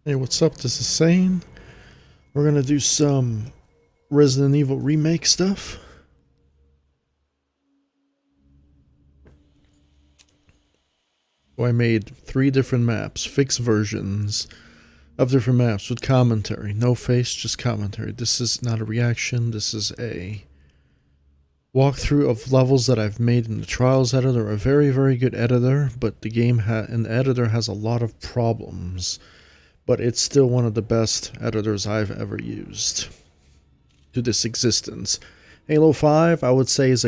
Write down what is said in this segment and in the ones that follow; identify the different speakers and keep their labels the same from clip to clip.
Speaker 1: Hey, what's up? This is Sane. We're gonna do some Resident Evil remake stuff. So I made 3 different maps, fixed versions of different maps with commentary. No face, just commentary. This is not a reaction, this is a walkthrough of levels that I've made in the Trials editor. A very, very good editor, but the game and the editor has a lot of problems. But it's still one of the best editors I've ever used to this existence. Halo 5, I would say, is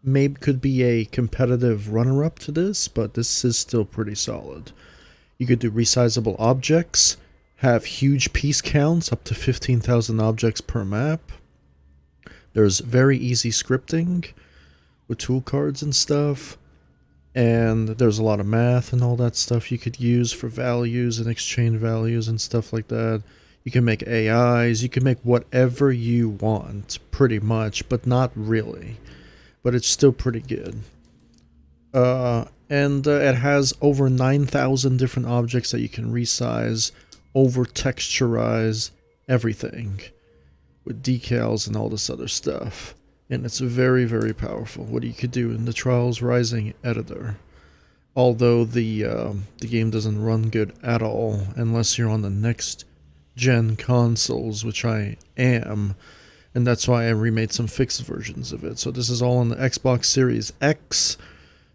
Speaker 1: maybe could be a competitive runner-up to this, but this is still pretty solid. You could do resizable objects, have huge piece counts, up to 15,000 objects per map. There's very easy scripting with tool cards and stuff. And there's a lot of math and all that stuff you could use for values and exchange values and stuff like that. You can make AIs, you can make whatever you want, pretty much, but not really. But it's still pretty good. And it has over 9,000 different objects that you can resize, over texturize, everything. With decals and all this other stuff. And it's very, very powerful. What you could do in the Trials Rising editor. Although the game doesn't run good at all unless you're on the next gen consoles, which I am, and that's why I remade some fixed versions of it. So this is all on the Xbox Series X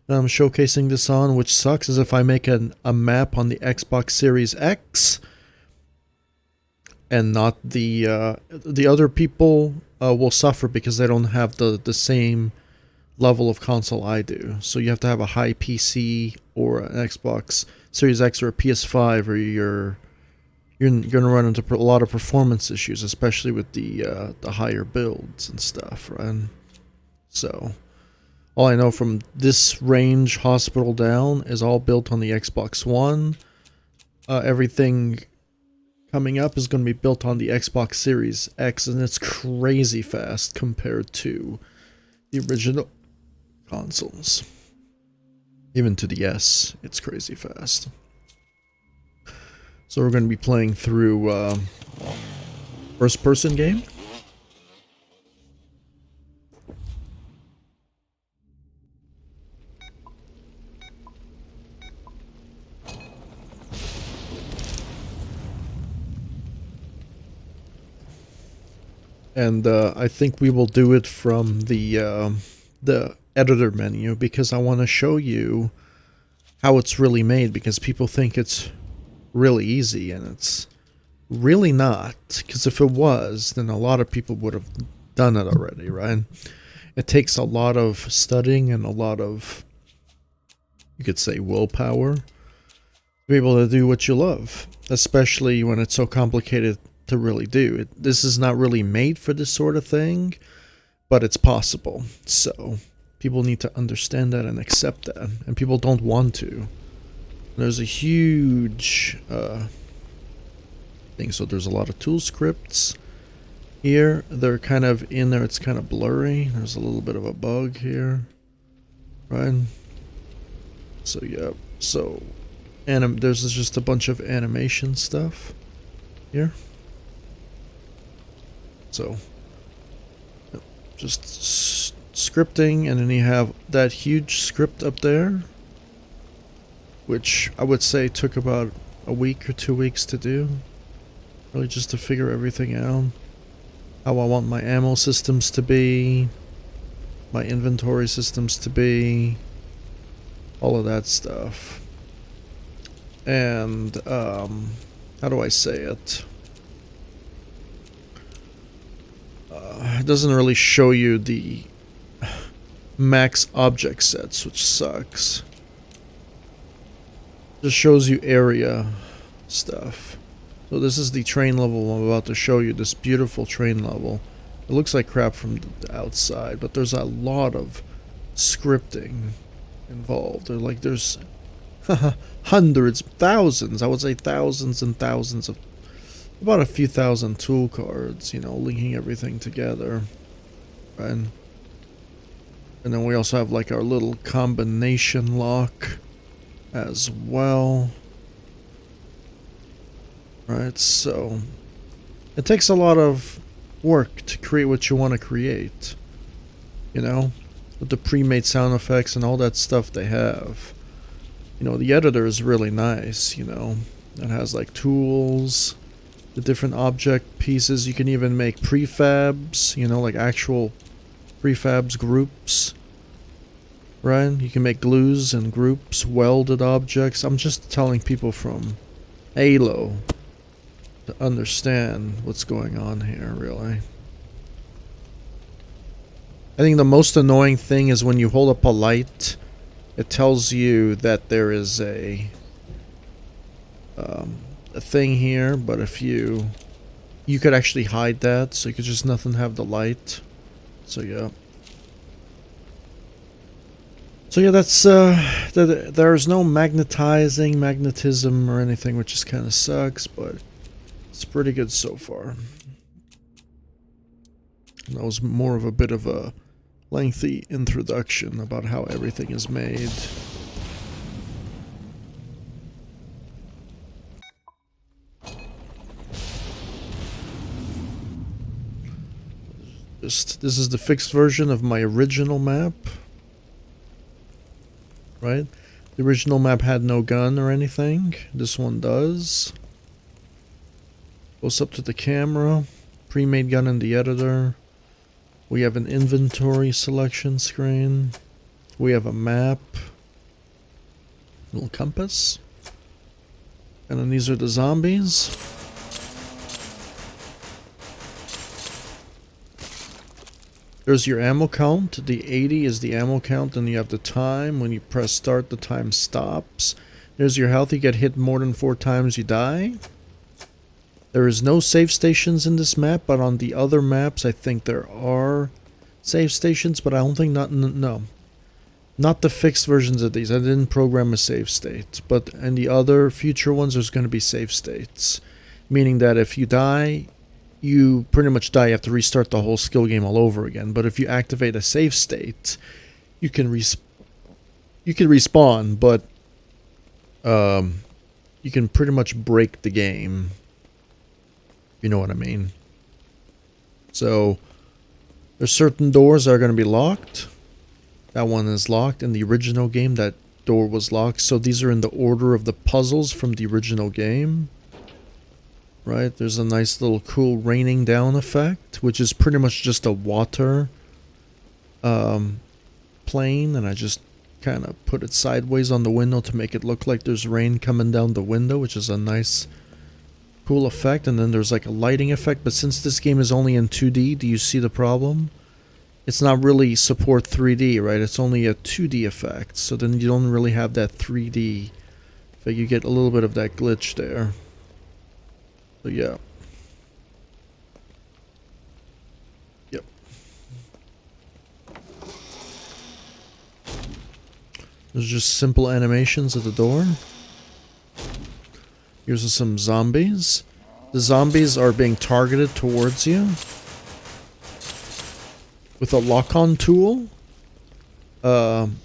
Speaker 1: that I'm showcasing this on, which sucks is if I make a map on the Xbox Series X and not the other people will suffer because they don't have the same level of console I do. So you have to have a high PC or an Xbox Series X or a PS5, or you're gonna run into a lot of performance issues, especially with the higher builds and stuff, right? So all I know from this range, hospital down, is all built on the Xbox One. Everything coming up is going to be built on the Xbox Series X, and it's crazy fast compared to the original consoles. Even to the S, it's crazy fast. So we're going to be playing through first-person game. And I think we will do it from the editor menu, because I want to show you how it's really made, because people think it's really easy, and it's really not. Because if it was, then a lot of people would have done it already, right? It takes a lot of studying and a lot of, you could say, willpower to be able to do what you love, especially when it's so complicated to really do. This is not really made for this sort of thing, but it's possible. So people need to understand that and accept that, and people don't want to. There's a huge thing. So there's a lot of tool scripts here. They're kind of in there. It's kind of blurry. There's a little bit of a bug here, right? So yeah. So there's just a bunch of animation stuff here. So just scripting, and then you have that huge script up there, which I would say took about a week or 2 weeks to do, really, just to figure everything out. How I want my ammo systems to be, my inventory systems to be, all of that stuff. And how do I say it? It doesn't really show you the max object sets, which sucks. Just shows you area stuff. So this is the train level I'm about to show you, this beautiful train level. It looks like crap from the outside, but there's a lot of scripting involved. There's hundreds, thousands, I would say thousands and thousands of, about a few thousand tool cards, linking everything together, right? And then we also have like our little combination lock as well. right? So it takes a lot of work to create what you want to create, you know, with the pre-made sound effects and all that stuff they have. You know, the editor is really nice, you know. It has like tools, the different object pieces. You can even make prefabs, you know, like actual prefabs groups, right? You can make glues and groups, welded objects. I'm just telling people from Halo to understand what's going on here, really. I think the most annoying thing is when you hold up a light, it tells you that there is a thing here, but if you could actually hide that, so you could just nothing have the light. So yeah. So yeah, that's there's no magnetism or anything, which just kind of sucks, but it's pretty good so far. That was more of a bit of a lengthy introduction about how everything is made. This is the fixed version of my original map. Right? The original map had no gun or anything. This one does. Goes up to the camera. Pre-made gun in the editor. We have an inventory selection screen. We have a map. Little compass. And then these are the zombies. There's your ammo count. The 80 is the ammo count, and you have the time. When you press start, the time stops. There's your health. You get hit more than 4 times, you die. There is no save stations in this map, but on the other maps, I think there are save stations, but I don't think no. Not the fixed versions of these. I didn't program a save state, but in the other future ones, there's going to be save states. Meaning that if you die, you pretty much die. You have to restart the whole skill game all over again. But if you activate a save state, you can respawn, but you can pretty much break the game. You know what I mean? So there's certain doors that are going to be locked. That one is locked. In the original game, that door was locked. So these are in the order of the puzzles from the original game. Right, there's a nice little cool raining down effect, which is pretty much just a water plane, and I just kind of put it sideways on the window to make it look like there's rain coming down the window, which is a nice cool effect. And then there's like a lighting effect, but since this game is only in 2D, do you see the problem? It's not really support 3D, right? It's only a 2D effect, so then you don't really have that 3D effect. You get a little bit of that glitch there. So yeah. Yep. There's just simple animations at the door. Here's some zombies. The zombies are being targeted towards you with a lock-on tool. An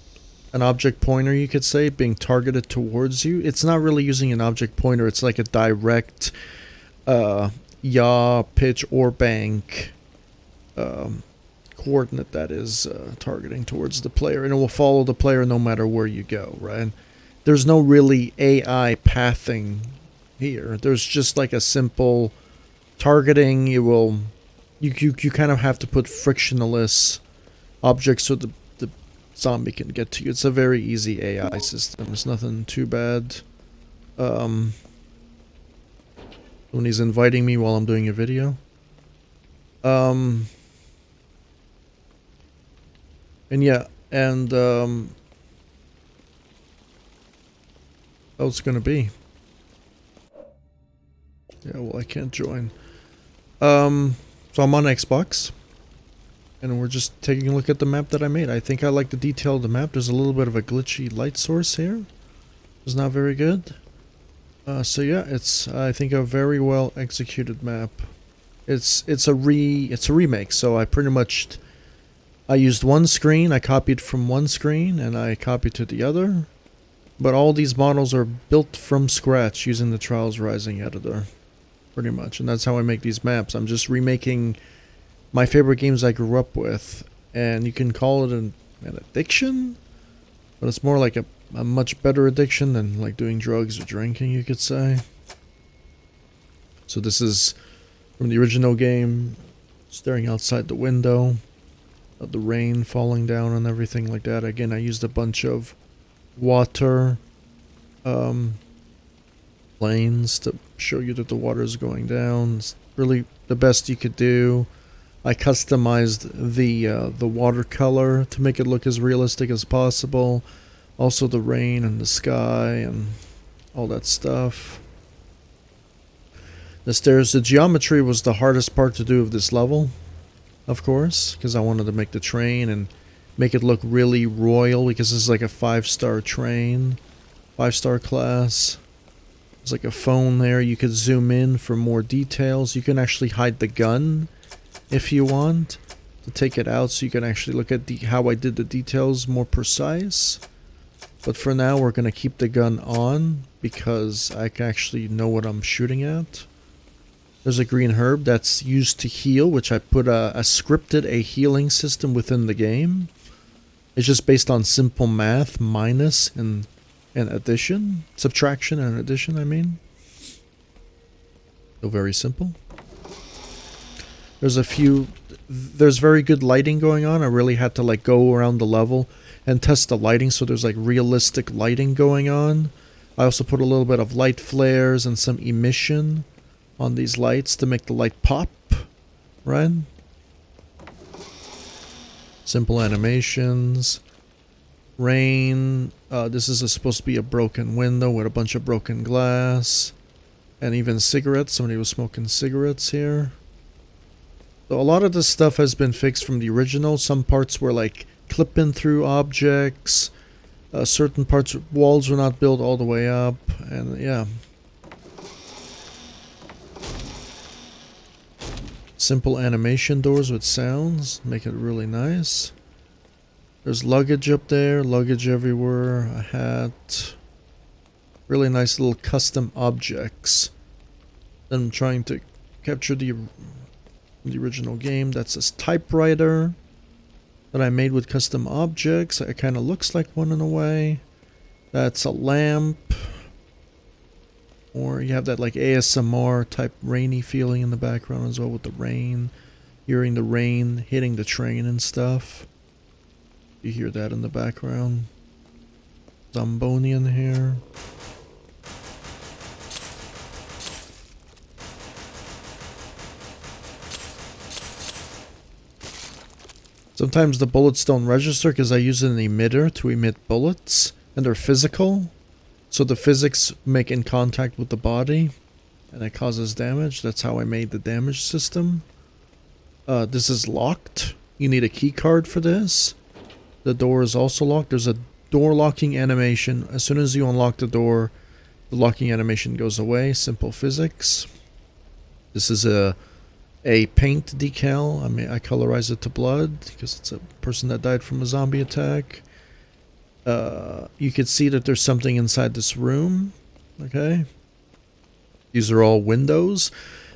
Speaker 1: object pointer, you could say, being targeted towards you. It's not really using an object pointer. It's like a direct yaw, pitch, or bank coordinate that is targeting towards the player, and it will follow the player no matter where you go, right? There's no really AI pathing here. There's just like a simple targeting. You kind of have to put frictionless objects so the zombie can get to you. It's a very easy AI system. It's nothing too bad. When he's inviting me while I'm doing a video. And yeah, and how it's gonna be. Yeah, well, I can't join. So I'm on Xbox, and we're just taking a look at the map that I made. I think I like the detail of the map. There's a little bit of a glitchy light source here. It's not very good. So yeah, it's I think a very well executed map. It's a remake. So I pretty much used one screen. I copied from one screen and I copied to the other. But all these models are built from scratch using the Trials Rising editor. pretty much. And that's how I make these maps. I'm just remaking my favorite games I grew up with, and you can call it an addiction, but it's more like a much better addiction than like doing drugs or drinking, you could say. So this is from the original game, staring outside the window, the rain falling down and everything like that. Again, I used a bunch of water planes to show you that the water is going down. It's really the best you could do. I customized the watercolor to make it look as realistic as possible. Also the rain and the sky and all that stuff. The stairs, the geometry was the hardest part to do of this level, of course, because I wanted to make the train and make it look really royal, because this is like a 5-star train, 5-star class. There's like a phone there. You could zoom in for more details. You can actually hide the gun if you want to take it out, so you can actually look at how I did the details more precise. But for now, we're going to keep the gun on because I can actually know what I'm shooting at. There's a green herb that's used to heal, which I put a scripted healing system within the game. It's just based on simple math, minus and addition, subtraction and addition, I mean. So very simple. There's very good lighting going on. I really had to like go around the level and test the lighting, so there's like realistic lighting going on. I also put a little bit of light flares and some emission on these lights to make the light pop, right? Simple animations. Rain. This is supposed to be a broken window with a bunch of broken glass. And even cigarettes. Somebody was smoking cigarettes here. So a lot of this stuff has been fixed from the original. Some parts were like clipping through objects. Certain parts, walls were not built all the way up. And yeah. Simple animation doors with sounds. Make it really nice. There's luggage up there. Luggage everywhere. A hat. Really nice little custom objects. Then I'm trying to capture the original game. That's this typewriter that I made with custom objects. It kind of looks like one in a way. That's a lamp. Or you have that like ASMR type rainy feeling in the background as well with the rain. Hearing the rain hitting the train and stuff. You hear that in the background. Zombonian here. Sometimes the bullets don't register because I use an emitter to emit bullets, and they're physical. So the physics make in contact with the body, and it causes damage. That's how I made the damage system. This is locked. You need a key card for this. The door is also locked. There's a door locking animation. As soon as you unlock the door, the locking animation goes away. Simple physics. This is a paint decal. I mean, I colorize it to blood because it's a person that died from a zombie attack. You can see that there's something inside this room. Okay. These are all windows.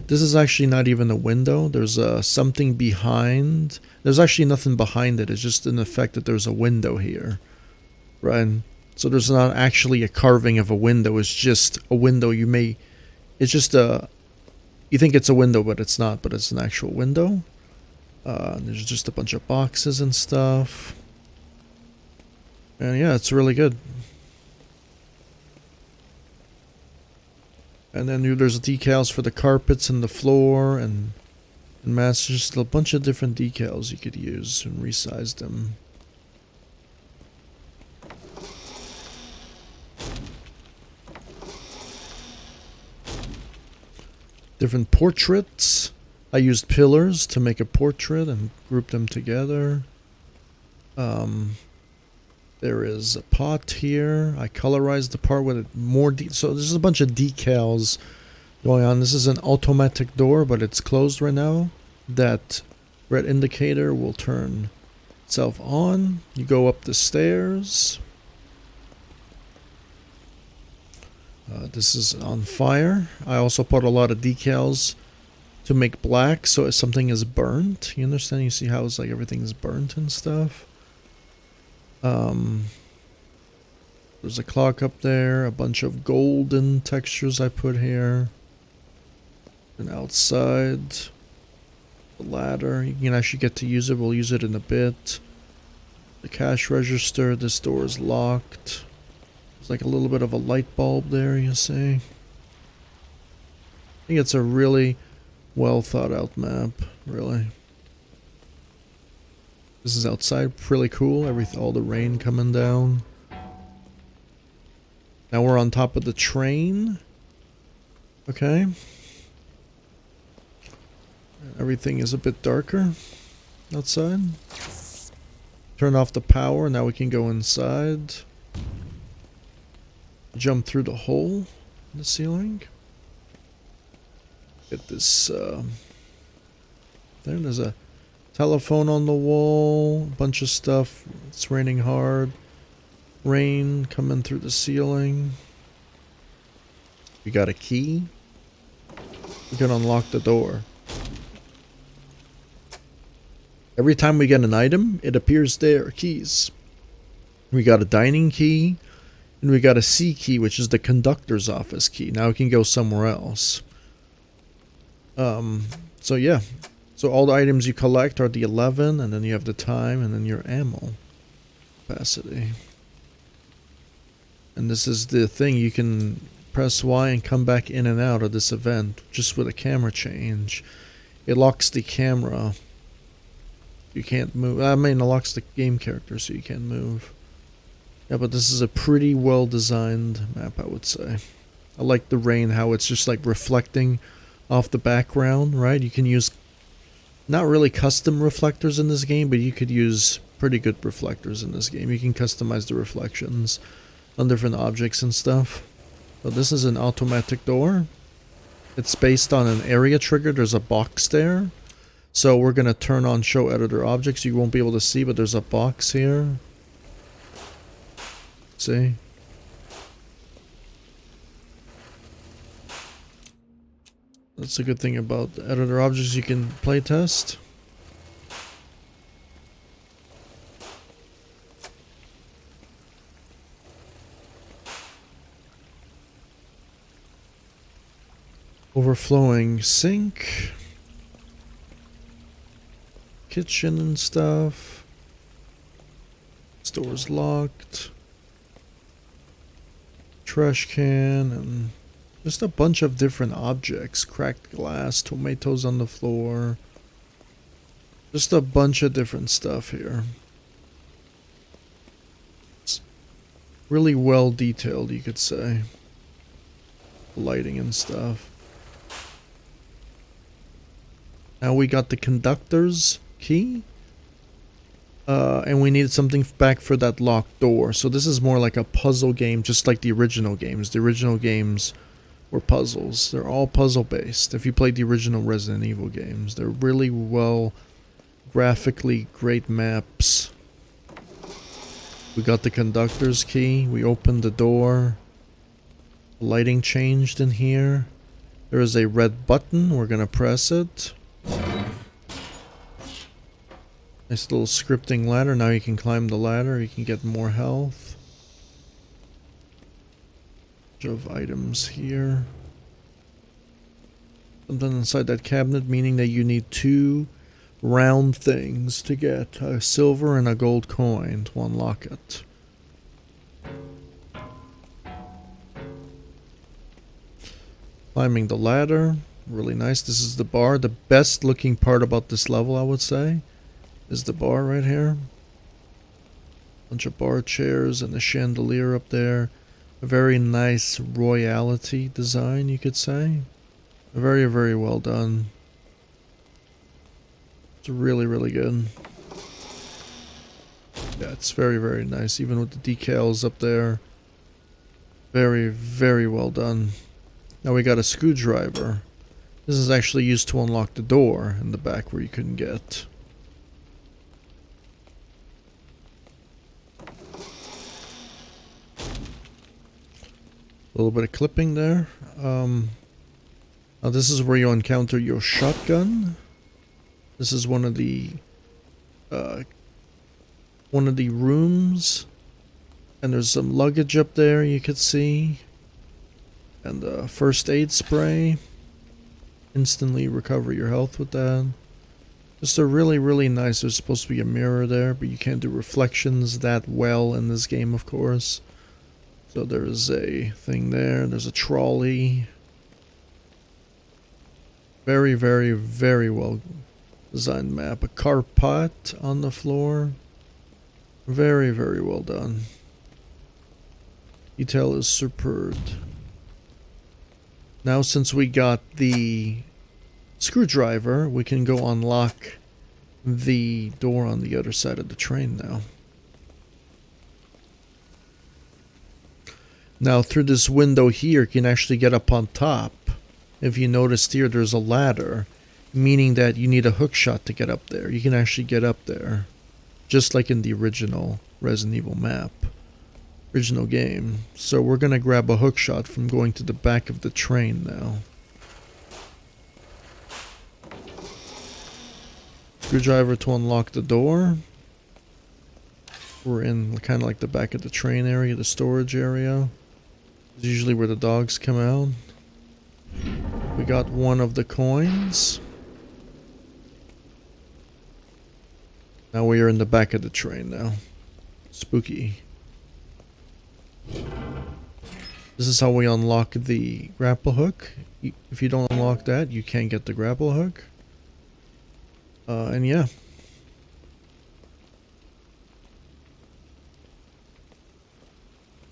Speaker 1: This is actually not even a window. There's something behind. There's actually nothing behind it. It's just an effect that there's a window here. Right? So there's not actually a carving of a window. It's just a window. It's just a... You think it's a window, but it's not. But it's an actual window. There's just a bunch of boxes and stuff. And yeah, it's really good. And then there's decals for the carpets and the floor and mats. Just a bunch of different decals you could use and resize them. Different portraits. I used pillars to make a portrait and group them together. There is a pot here. I colorized the part with more so there's a bunch of decals going on. This is an automatic door, but it's closed right now. That red indicator will turn itself on. You go up the stairs. This is on fire. I also put a lot of decals to make black, so if something is burnt, you understand? You see how it's like everything is burnt and stuff. There's a clock up there, a bunch of golden textures I put here. And outside, the ladder, you can actually get to use it. We'll use it in a bit. The cash register, this door is locked. There's like a little bit of a light bulb there, you see. I think it's a really well thought out map, really. This is outside, really cool. All the rain coming down. Now we're on top of the train. Okay. Everything is a bit darker outside. Turn off the power. Now we can go inside. Jump through the hole in the ceiling. Get this. There's a telephone on the wall. A bunch of stuff. It's raining hard. Rain coming through the ceiling. We got a key. We can unlock the door. Every time we get an item, it appears there. Keys. We got a dining key. And we got a C key, which is the conductor's office key. Now we can go somewhere else. So yeah. So all the items you collect are the 11, and then you have the time, and then your ammo capacity. And this is the thing, you can press Y and come back in and out of this event just with a camera change. It locks the camera. You can't move. I mean, it locks the game character so you can't move. Yeah, but this is a pretty well designed map, I would say. I like the rain, how it's just like reflecting off the background, right? You can use not really custom reflectors in this game, but you could use pretty good reflectors in this game. You can customize the reflections on different objects and stuff. So this is an automatic door. It's based on an area trigger. There's a box there. So we're going to turn on show editor objects. You won't be able to see, but there's a box here. See? That's a good thing about the editor objects. You can playtest. Overflowing sink. Kitchen and stuff. Store's locked. Trash can and just a bunch of different objects. Cracked glass, tomatoes on the floor. Just a bunch of different stuff here. It's really well detailed, you could say. Lighting and stuff. Now we got the conductor's key. And we need something back for that locked door. So this is more like a puzzle game, just like the original games. The original games were puzzles. They're all puzzle based. If you played the original Resident Evil games, they're really well graphically great maps. We got the conductor's key. We opened the door. Lighting changed in here. There is a red button. We're gonna press it. Nice little scripting ladder. Now you can climb the ladder. You can get more health. Bunch of items here. Something inside that cabinet, meaning that you need 2 round things to get a silver and a gold coin to unlock it. Climbing the ladder. Really nice. This is the bar. The best looking part about this level, I would say, is the bar right here. Bunch of bar chairs and a chandelier up there. A very nice royalty design, you could say. Very, very well done. It's really, really good. Yeah, it's very, very nice. Even with the decals up there. Very, very well done. Now we got a screwdriver. This is actually used to unlock the door in the back where you couldn't get. A little bit of clipping there. Now this is where you encounter your shotgun. This is one of the rooms, and there's some luggage up there you could see, and first aid spray. Instantly recover your health with that. Just a really nice. There's supposed to be a mirror there, but you can't do reflections that well in this game, of course. So there's a thing there. There's a trolley. Very well designed map. A car pot on the floor. Very well done. Detail is superb. Now since we got the screwdriver, we can go unlock the door on the other side of the train now. Now through this window here, you can actually get up on top. If you noticed here, there's a ladder, meaning that you need a hook shot to get up there. You can actually get up there, just like in the original Resident Evil map. Original game. So we're gonna grab a hook shot from going to the back of the train now. Screwdriver to unlock the door. We're in kind of like the back of the train area, the storage area. It's usually where the dogs come out. We got one of the coins. Now we are in the back of the train now. Spooky. This is how we unlock the grapple hook. If you don't unlock that, you can't get the grapple hook. And yeah.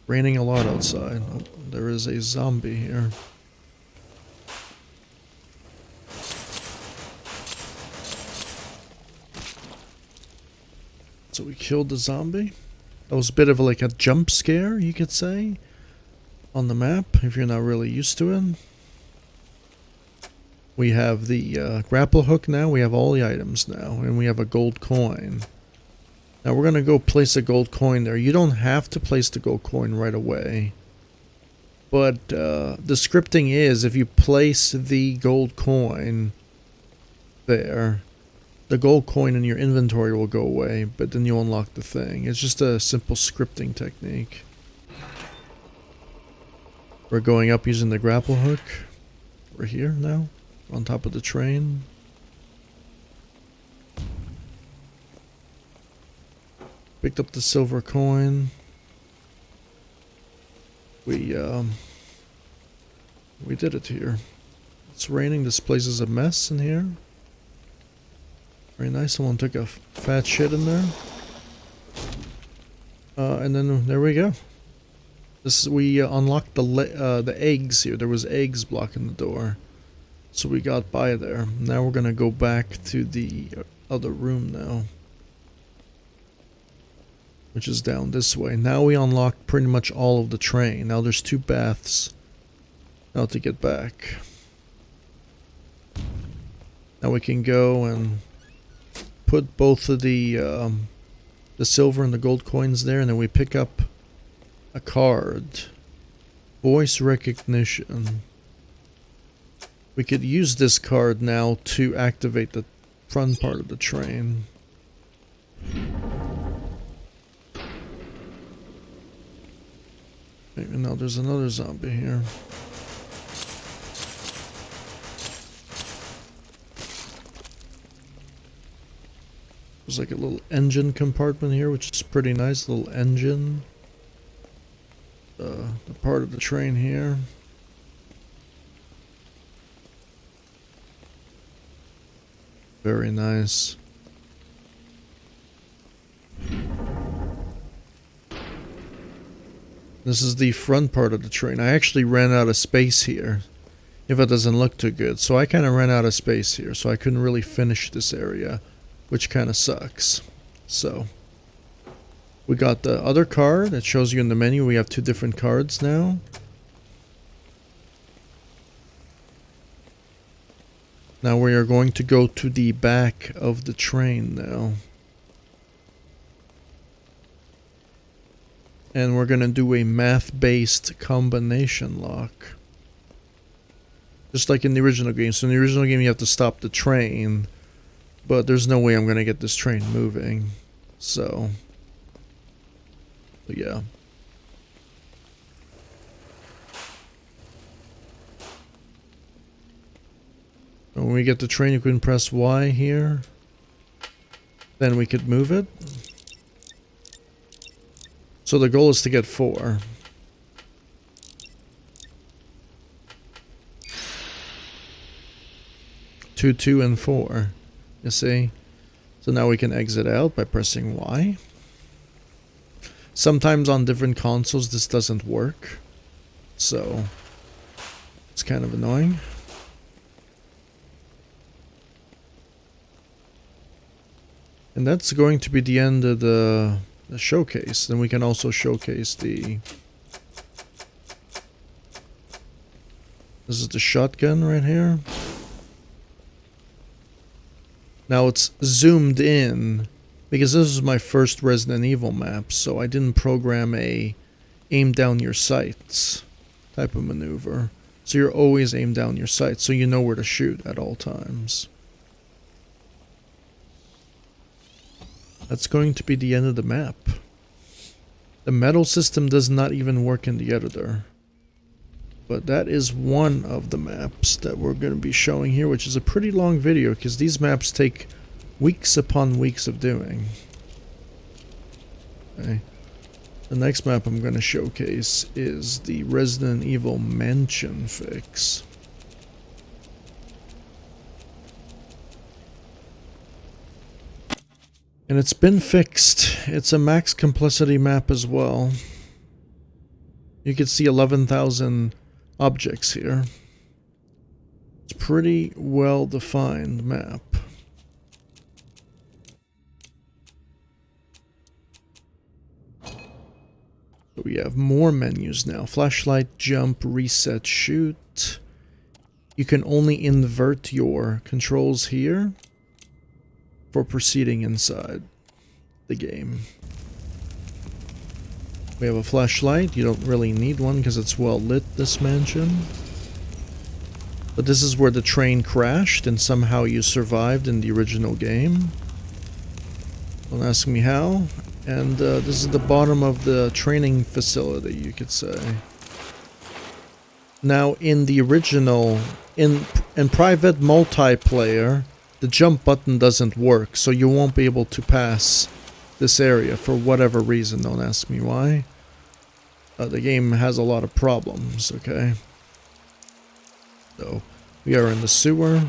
Speaker 1: Raining a lot outside. Oh, there is a zombie here. So we killed the zombie. That was a bit of like a jump scare, you could say, on the map, if you're not really used to it. We have the grapple hook now. We have all the items now. And we have a gold coin. Now we're going to go place a gold coin there. You don't have to place the gold coin right away. But the scripting is, if you place the gold coin there, the gold coin in your inventory will go away, but then you'll unlock the thing. It's just a simple scripting technique. We're going up using the grapple hook. We're here now, on top of the train. Picked up the silver coin. We did it here. It's raining. This place is a mess in here. Very nice. Someone took a fat shit in there. And then there we go. We unlocked the eggs here. There was eggs blocking the door, so we got by there. Now we're gonna go back to the other room now, which is down this way. Now we unlocked pretty much all of the train. Now there's 2 baths now to get back. Now we can go and put both of the silver and the gold coins there, and then we pick up a card. Voice recognition. We could use this card now to activate the front part of the train. Maybe now there's another zombie here. There's like a little engine compartment here, which is pretty nice. Little engine. The part of the train here. Very nice. This is the front part of the train. I actually ran out of space here, if it doesn't look too good. So I kind of ran out of space here, so I couldn't really finish this area, which kind of sucks. So we got the other card that shows you in the menu. We have 2 different cards now. Now we are going to go to the back of the train now. And we're gonna do a math-based combination lock. Just like in the original game. So in the original game you have to stop the train. But there's no way I'm gonna get this train moving. So yeah. When we get the train, you can press Y here. Then we could move it. So the goal is to get 4. Two, 2, and 4. You see? So now we can exit out by pressing Y. Sometimes on different consoles this doesn't work. So it's kind of annoying. And that's going to be the end of the showcase. Then we can also showcase the... This is the shotgun right here. Now it's zoomed in because this is my first Resident Evil map, so I didn't program a aim down your sights type of maneuver. So you're always aim down your sights, so you know where to shoot at all times. That's going to be the end of the map. The metal system does not even work in the editor. But that is one of the maps that we're going to be showing here, which is a pretty long video because these maps take weeks upon weeks of doing. Okay. The next map I'm going to showcase is the Resident Evil Mansion FIX. And it's been fixed. It's a max complexity map as well. You can see 11,000 objects here. It's pretty well defined map. So we have more menus now. Flashlight, jump, reset, shoot. You can only invert your controls here for proceeding inside the game. We have a flashlight. You don't really need one because it's well lit, this mansion. But this is where the train crashed and somehow you survived in the original game. Don't ask me how. And this is the bottom of the training facility, you could say. Now in the original, in private multiplayer, the jump button doesn't work, so you won't be able to pass this area for whatever reason. Don't ask me why. The game has a lot of problems, okay? So, we are in the sewer.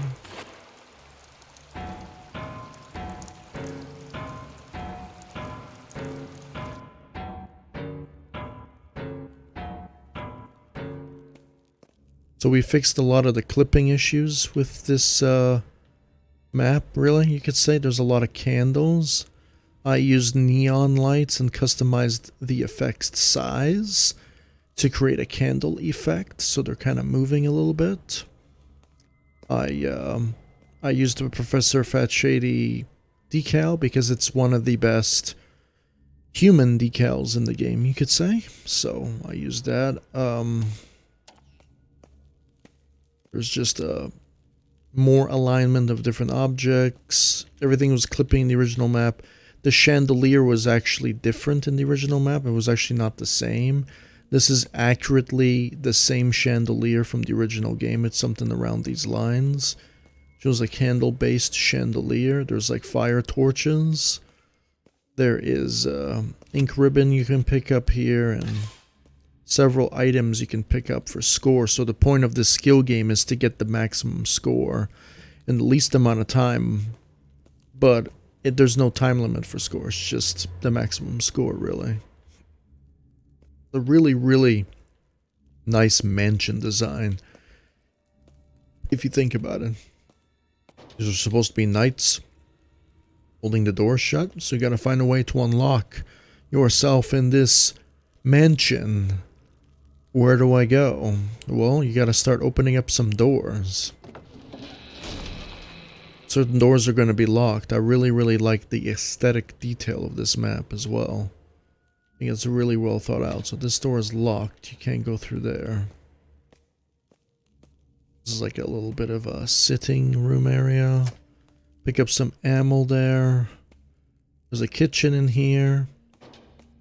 Speaker 1: So we fixed a lot of the clipping issues with this map, really, you could say. There's a lot of candles. I used neon lights and customized the effect's size to create a candle effect, so they're kind of moving a little bit. I used the Professor Fat Shady decal because it's one of the best human decals in the game, you could say. So I used that. There's just more alignment of different objects. Everything was clipping in the original map. The chandelier was actually different in the original map. It was actually not the same. This is accurately the same chandelier from the original game. It's something around these lines. Shows a candle-based chandelier. There's like fire torches. There is ink ribbon you can pick up here and several items you can pick up for score. So the point of this skill game is to get the maximum score in the least amount of time. But there's no time limit for score. It's just the maximum score, really. A really, really nice mansion design, if you think about it. These are supposed to be knights holding the door shut, so you gotta find a way to unlock yourself in this mansion. Where do I go? Well, you gotta start opening up some doors. Certain doors are gonna be locked. I really, really like the aesthetic detail of this map as well. think it's really well thought out. So this door is locked. You can't go through there. This is like a little bit of a sitting room area. Pick up some ammo there. There's a kitchen in here.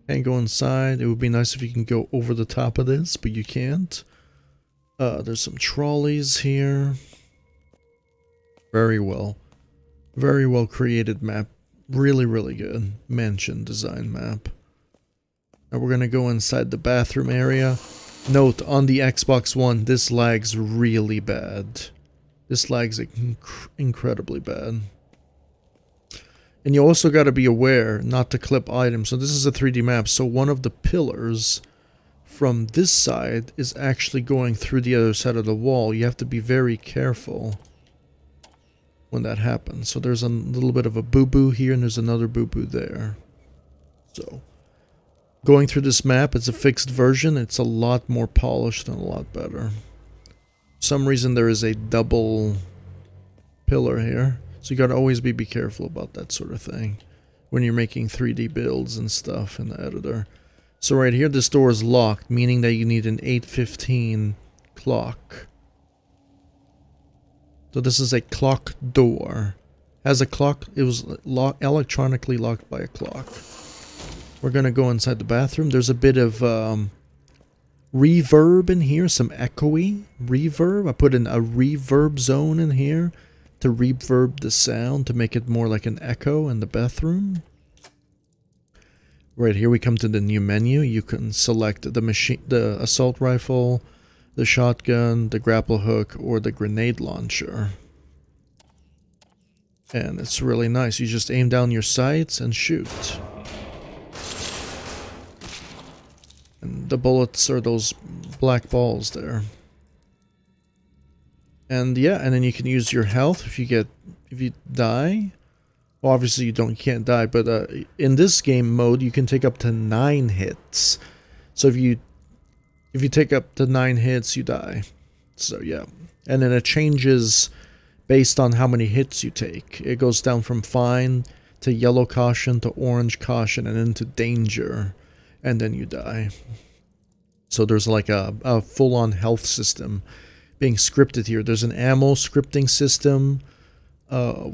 Speaker 1: Can't go inside. It would be nice if you can go over the top of this, but you can't. There's some trolleys here. Very well created map. Really, really good mansion design map. Now we're gonna go inside the bathroom area. Note, on the Xbox One, this lags really bad. This lags incredibly bad. And you also got to be aware not to clip items. So this is a 3D map, so one of the pillars from this side is actually going through the other side of the wall. You have to be very careful when that happens. So there's a little bit of a boo-boo here, and there's another boo-boo there. So going through this map, it's a fixed version. It's a lot more polished and a lot better. For some reason there is a double pillar here. So you gotta always be careful about that sort of thing when you're making 3D builds and stuff in the editor. So right here, this door is locked, meaning that you need an 8:15 clock. So this is a clock door. Has a clock, it was electronically locked by a clock. We're gonna go inside the bathroom. There's a bit of reverb in here, some echoey reverb. I put in a reverb zone in here to reverb the sound to make it more like an echo in the bathroom. Right here we come to the new menu. You can select the assault rifle, the shotgun, the grapple hook, or the grenade launcher. And it's really nice. You just aim down your sights and shoot. And the bullets are those black balls there. And yeah, and then you can use your health if you die. Well, obviously you can't die, but in this game mode you can take up to 9 hits. So if you take up to 9 hits, you die. So yeah, and then it changes based on how many hits you take. It goes down from fine to yellow caution to orange caution and into danger, and then you die. So there's like a full-on health system being scripted here. There's an ammo scripting system,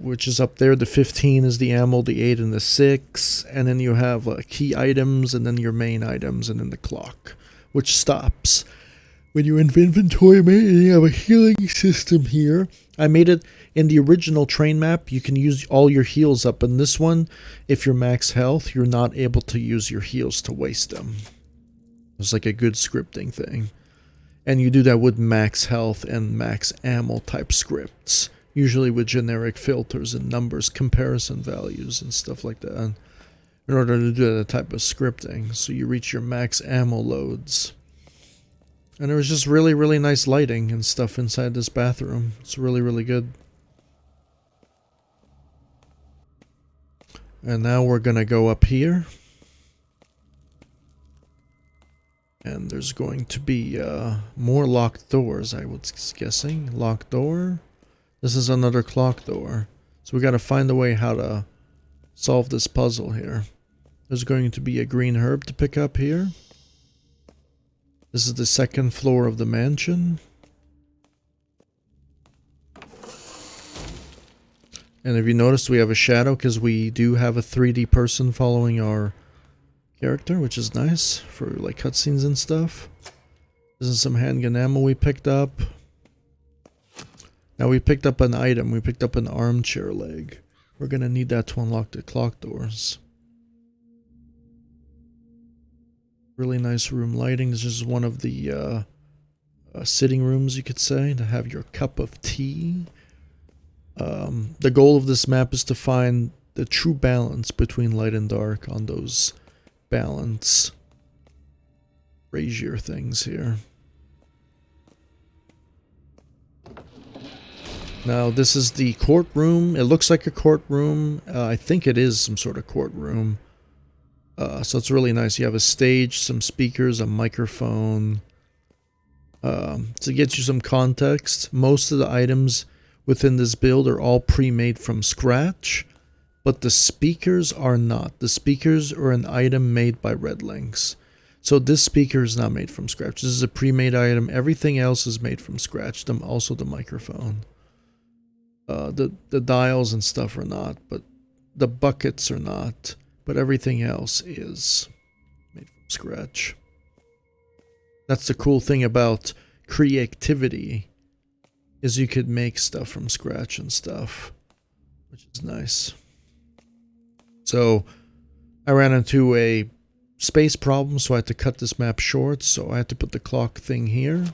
Speaker 1: which is up there. The 15 is the ammo, the 8 and the 6, and then you have key items, and then your main items, and then the clock, which stops when you inventory mode. And you have a healing system here. I made it in the original train map. You can use all your heals up. In this one, if you're max health, you're not able to use your heals to waste them. It's like a good scripting thing. And you do that with max health and max ammo type scripts. Usually with generic filters and numbers, comparison values and stuff like that. In order to do that type of scripting. So you reach your max ammo loads. And there was just really, really nice lighting and stuff inside this bathroom. It's really, really good. And now we're gonna go up here. And there's going to be more locked doors, I was guessing. Locked door. This is another clock door. So we got to find a way how to solve this puzzle here. There's going to be a green herb to pick up here. This is the second floor of the mansion. And if you notice, we have a shadow because we do have a 3D person following our character, which is nice for like cutscenes and stuff. This is some handgun ammo we picked up. Now we picked up an item. We picked up an armchair leg. We're gonna need that to unlock the clock doors. Really nice room lighting. This is one of the sitting rooms, you could say, to have your cup of tea. The goal of this map is to find the true balance between light and dark on those balance brazier things here. Now this is the courtroom. It looks like a courtroom. I think it is some sort of courtroom. So it's really nice. You have a stage, some speakers, a microphone. To get you some context, most of the items within this build are all pre-made from scratch. but the speakers are not. The speakers are an item made by Red Links. So this speaker is not made from scratch. This is a pre-made item. Everything else is made from scratch. Also the microphone. The dials and stuff are not, but the buckets are not. But everything else is made from scratch. That's the cool thing about creativity, is you could make stuff from scratch and stuff, which is nice. So I ran into a space problem, so I had to cut this map short, so I had to put the clock thing here.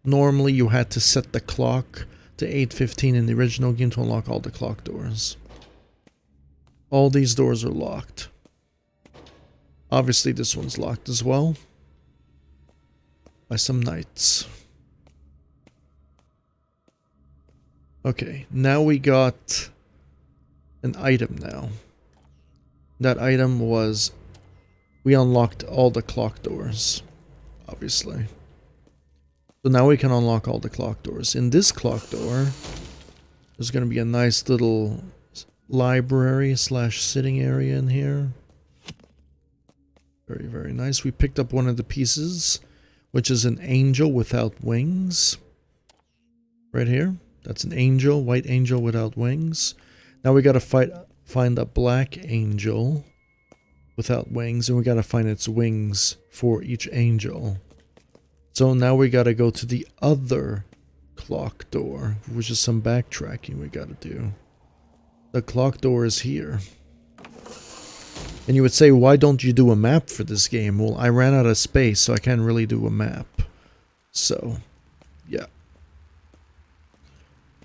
Speaker 1: Normally you had to set the clock to 8:15 in the original game to unlock all the clock doors. All these doors are locked. Obviously this one's locked as well by some knights. Okay, now we got an item now. That item was, we unlocked all the clock doors, obviously. So now we can unlock all the clock doors. In this clock door, there's going to be a nice little library / sitting area in here. Very, very nice. We picked up one of the pieces, which is an angel without wings. Right here. That's an angel, white angel without wings. Now we got to find a black angel without wings, and we got to find its wings for each angel. So now we got to go to the other clock door, which is some backtracking we got to do. The clock door is here. And you would say, why don't you do a map for this game? Well, I ran out of space, so I can't really do a map. So, yeah.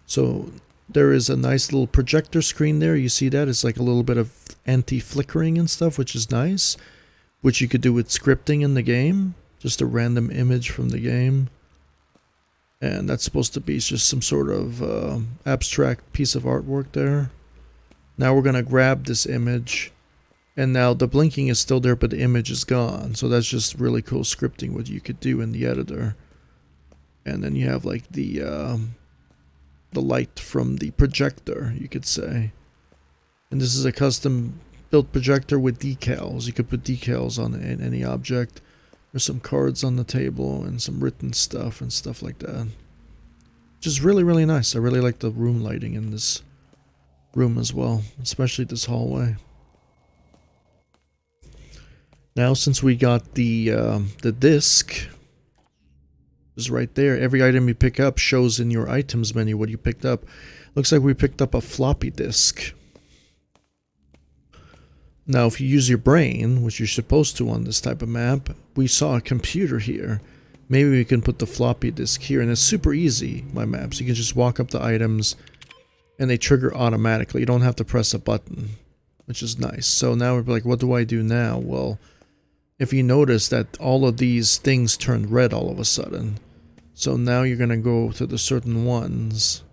Speaker 1: So there is a nice little projector screen there. You see that? It's like a little bit of anti-flickering and stuff, which is nice. Which you could do with scripting in the game. Just a random image from the game. And that's supposed to be just some sort of abstract piece of artwork there. Now we're going to grab this image. And now the blinking is still there, but the image is gone. So that's just really cool scripting, what you could do in the editor. And then you have like the light from the projector, you could say. And this is a custom built projector with decals. You could put decals on any object. There's some cards on the table and some written stuff and stuff like that. Which is really, really nice. I really like the room lighting in this room as well, especially this hallway. Now, since we got the disc is right there, every item you pick up shows in your items menu what you picked up. Looks like we picked up a floppy disk. Now, if you use your brain, which you're supposed to on this type of map, we saw a computer here. Maybe we can put the floppy disk here, and it's super easy, my maps. You can just walk up the items, and they trigger automatically. You don't have to press a button, which is nice. So now we're like, what do I do now? Well, if you notice that all of these things turned red all of a sudden. So now you're going to go to the certain ones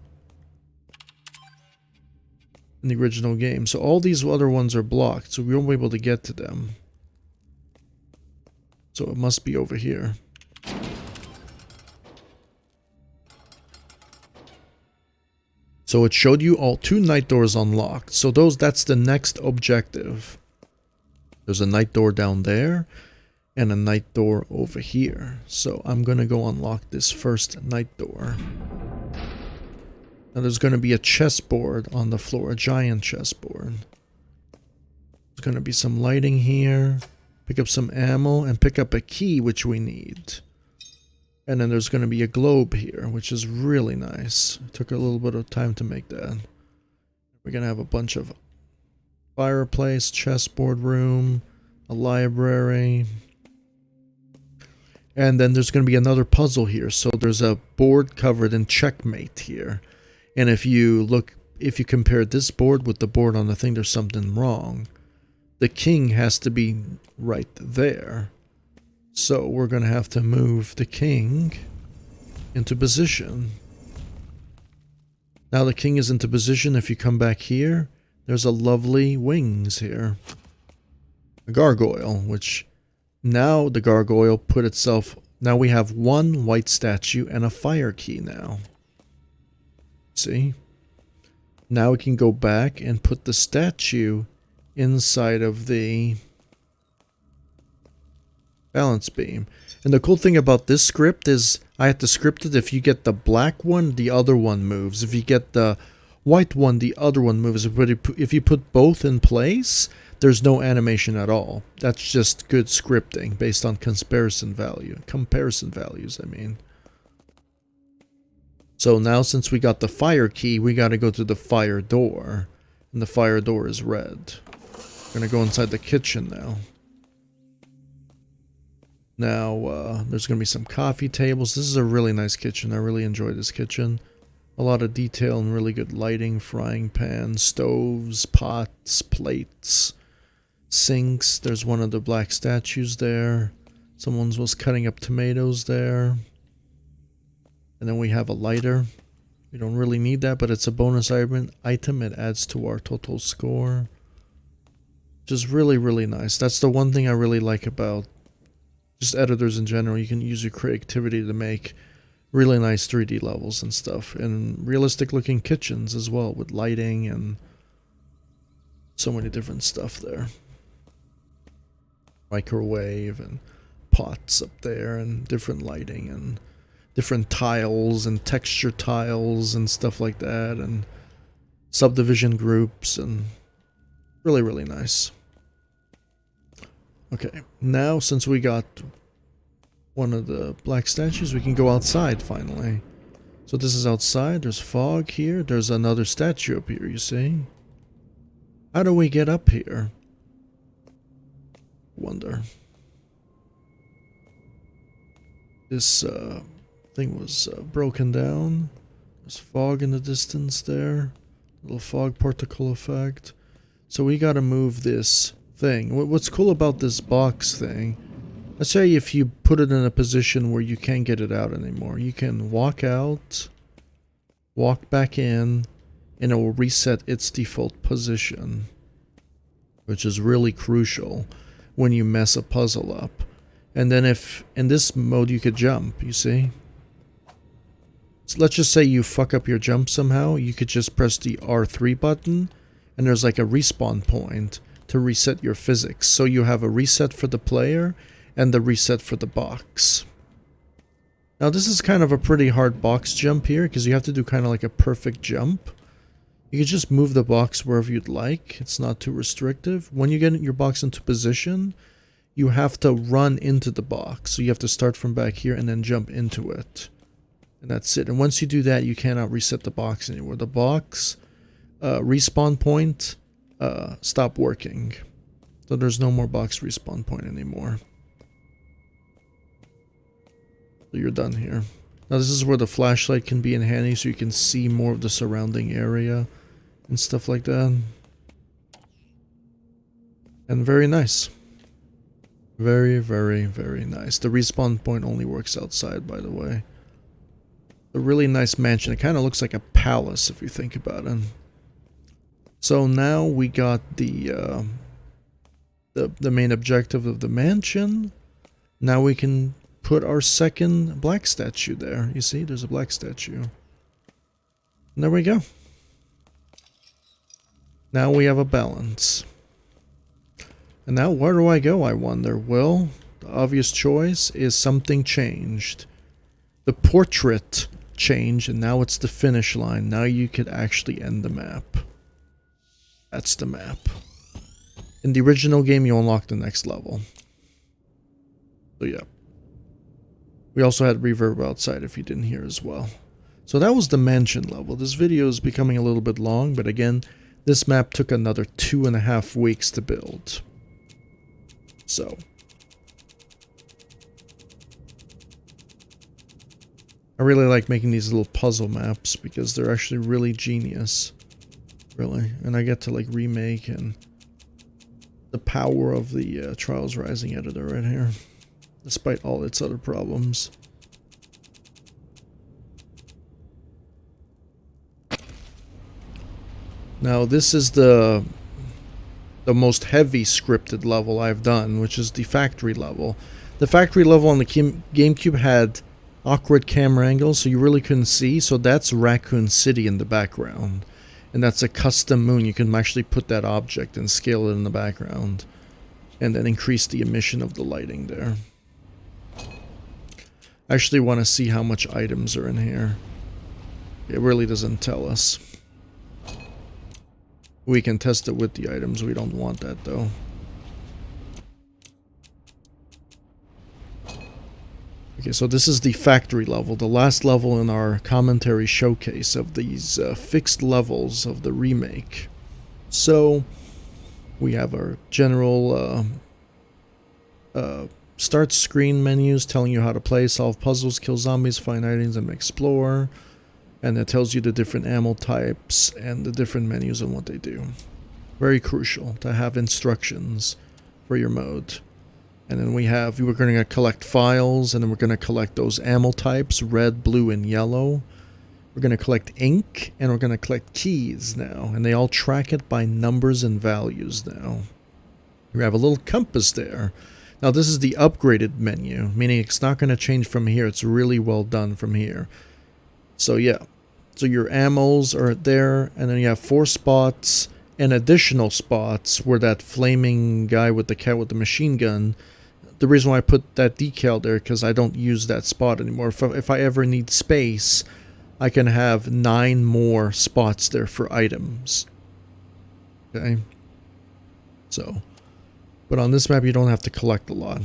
Speaker 1: in the original game. So all these other ones are blocked, so we won't be able to get to them. So it must be over here. So it showed you all 2 night doors unlocked. So that's the next objective. There's a night door down there and a night door over here. So I'm going to go unlock this first night door. Now there's going to be a chessboard on the floor, a giant chessboard. There's going to be some lighting here. Pick up some ammo and pick up a key, which we need. And then there's going to be a globe here, which is really nice. It took a little bit of time to make that. We're going to have a bunch of fireplace, chessboard room, a library. And then there's going to be another puzzle here. So there's a board covered in checkmate here. And if you compare this board with the board on the thing, there's something wrong. The king has to be right there. So we're going to have to move the king into position. Now the king is into position. If you come back here, there's a lovely wings here. A gargoyle, which now the gargoyle put itself... Now we have 1 white statue and a fire key now. See? Now we can go back and put the statue inside of the balance beam. And the cool thing about this script is I had to script it. If you get the black one, the other one moves. If you get the white one, the other one moves. But if you put both in place, there's no animation at all. That's just good scripting based on comparison values, I mean. So now since we got the fire key, we got to go to the fire door. And the fire door is red. We're going to go inside the kitchen now. Now, there's going to be some coffee tables. This is a really nice kitchen. I really enjoy this kitchen. A lot of detail and really good lighting. Frying pan, stoves, pots, plates, sinks. There's one of the black statues there. Someone was cutting up tomatoes there. And then we have a lighter. We don't really need that, but it's a bonus item. It adds to our total score. Which is really, really nice. That's the one thing I really like about just editors in general. You can use your creativity to make really nice 3D levels and stuff. And realistic looking kitchens as well, with lighting and so many different stuff there. Microwave and pots up there and different lighting and different tiles and texture tiles and stuff like that, and subdivision groups, and really, really nice. Okay, now since we got one of the black statues, we can go outside finally. So this is outside. There's fog here. There's another statue up here, you see? How do we get up here? Wonder. This thing was broken down. There's fog in the distance there. Little fog particle effect. So we gotta move this thing. What's cool about this box thing, let's say if you put it in a position where you can't get it out anymore, you can walk out, walk back in, and it will reset its default position, which is really crucial when you mess a puzzle up. And then if in this mode you could jump, you see? So let's just say you fuck up your jump somehow, you could just press the R3 button, and there's like a respawn point to reset your physics. So you have a reset for the player and the reset for the box. Now this is kind of a pretty hard box jump here, because you have to do kind of like a perfect jump. You can just move the box wherever you'd like. It's not too restrictive. When you get your box into position, you have to run into the box. So you have to start from back here and then jump into it. And that's it. And once you do that, you cannot reset the box anymore. The box respawn point stop working. So there's no more box respawn point anymore. So you're done here. Now this is where the flashlight can be in handy, so you can see more of the surrounding area and stuff like that. And very nice. Very, very, very nice. The respawn point only works outside, by the way. A really nice mansion. It kind of looks like a palace if you think about it. So now we got the main objective of the mansion. Now we can put our second black statue there. You see, there's a black statue. And there we go. Now we have a balance. And now where do I go, I wonder? Well, the obvious choice is something changed. The portrait changed, and now it's the finish line. Now you could actually end the map. That's the map. In the original game, you unlock the next level. So yeah. We also had reverb outside if you didn't hear as well. So that was the mansion level. This video is becoming a little bit long, but again, this map took another 2.5 weeks to build. So I really like making these little puzzle maps because they're actually really genius. Really. And I get to like remake and the power of the Trials Rising editor right here. Despite all its other problems. Now this is the most heavy scripted level I've done, which is the factory level. The factory level on the GameCube had awkward camera angles, so you really couldn't see. So that's Raccoon City in the background. And that's a custom moon. You can actually put that object and scale it in the background. And then increase the emission of the lighting there. I actually want to see how much items are in here. It really doesn't tell us. We can test it with the items. We don't want that though. Okay, so this is the factory level, the last level in our commentary showcase of these fixed levels of the remake. So we have our general start screen menus telling you how to play, solve puzzles, kill zombies, find items, and explore. And it tells you the different ammo types and the different menus and what they do. Very crucial to have instructions for your mode. And then we're going to collect files, and then we're going to collect those ammo types, red, blue, and yellow. We're going to collect ink, and we're going to collect keys now. And they all track it by numbers and values now. We have a little compass there. Now this is the upgraded menu, meaning it's not going to change from here. It's really well done from here. So yeah, so your ammos are there, and then you have 4 spots and additional spots where that flaming guy with the cat with the machine gun. The reason why I put that decal there, because I don't use that spot anymore. If I ever need space, I can have 9 more spots there for items. Okay. So, but on this map you don't have to collect a lot.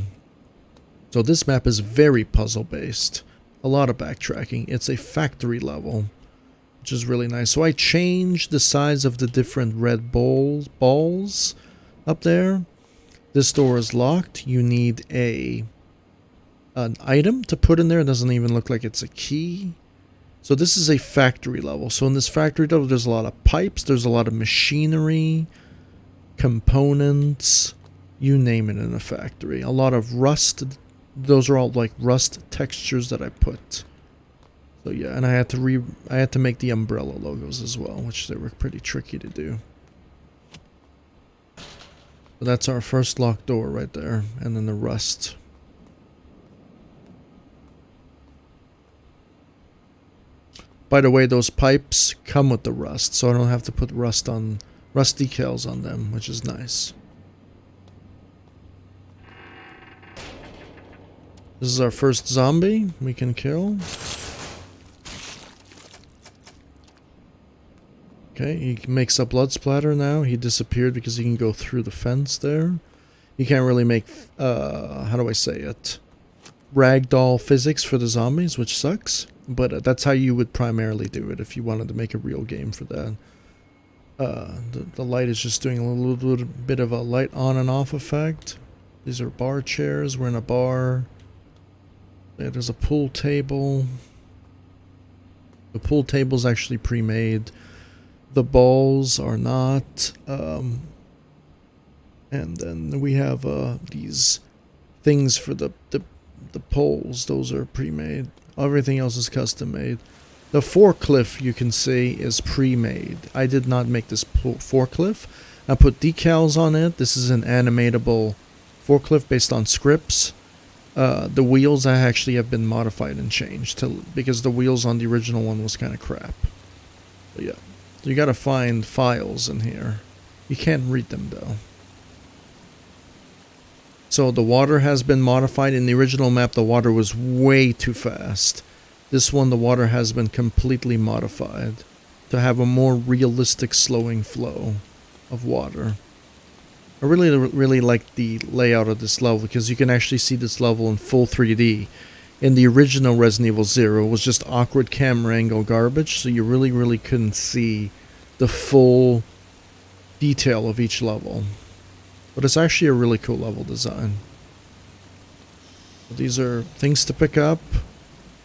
Speaker 1: So this map is very puzzle based. A lot of backtracking. It's a factory level, which is really nice. So I changed the size of the different red balls up there. This door is locked. You need an item to put in there. It doesn't even look like it's a key. So this is a factory level. So in this factory level, there's a lot of pipes. There's a lot of machinery, components, you name it in a factory. A lot of rust. Those are all like rust textures that I put. So yeah, and I had to make the umbrella logos as well, which they were pretty tricky to do. But that's our first locked door right there, and then the rust. By the way, those pipes come with the rust, so I don't have to put rust decals on them, which is nice. This is our first zombie we can kill. Okay, he makes a blood splatter now. He disappeared because he can go through the fence there. You can't really make, how do I say it? Ragdoll physics for the zombies, which sucks. But that's how you would primarily do it if you wanted to make a real game for that. The light is just doing a little bit of a light on and off effect. These are bar chairs. We're in a bar. There's a pool table. The pool table is actually pre-made. The balls are not. And then we have these things for the poles. Those are pre-made. Everything else is custom made. The forklift, you can see, is pre-made. I did not make this forklift. I put decals on it. This is an animatable forklift based on scripts. The wheels I actually have been modified and changed because the wheels on the original one was kind of crap. But yeah, you gotta find files in here. You can't read them though. So the water has been modified. In the original map, the water was way too fast. This one, the water has been completely modified to have a more realistic slowing flow of water. I really like the layout of this level because you can actually see this level in full 3D. In the original Resident Evil 0, it was just awkward camera angle garbage, so you really couldn't see the full detail of each level. But it's actually a really cool level design. These are things to pick up.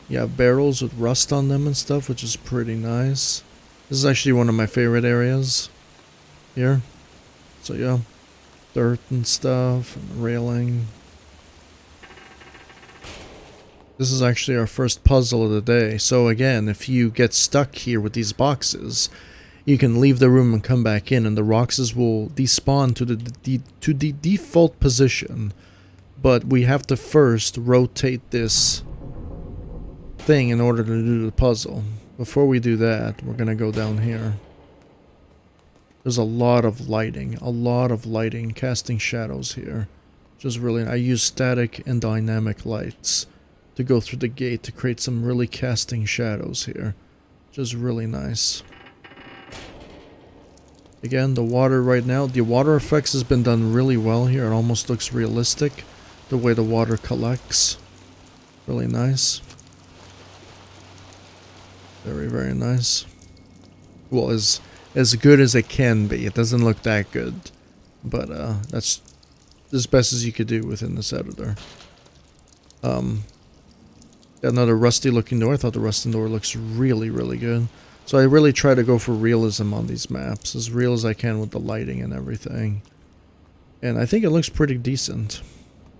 Speaker 1: You have barrels with rust on them and stuff, which is pretty nice. This is actually one of my favorite areas here. So yeah, dirt and stuff, and railing. This is actually our first puzzle of the day. So again, if you get stuck here with these boxes, you can leave the room and come back in, and the boxes will despawn to the default position. But we have to first rotate this thing in order to do the puzzle. Before we do that, we're gonna go down here. There's a lot of lighting, casting shadows here. Just really, I use static and dynamic lights to go through the gate to create some really casting shadows here. Just really nice. Again, the water right now, the water effects has been done really well here. It almost looks realistic, the way the water collects. Really nice. Very, very nice. Well, as good as it can be. It doesn't look that good, but that's as best as you could do within this editor. Another rusty looking door. I thought the rusty door looks really, really good. So I really try to go for realism on these maps, as real as I can with the lighting and everything. And I think it looks pretty decent,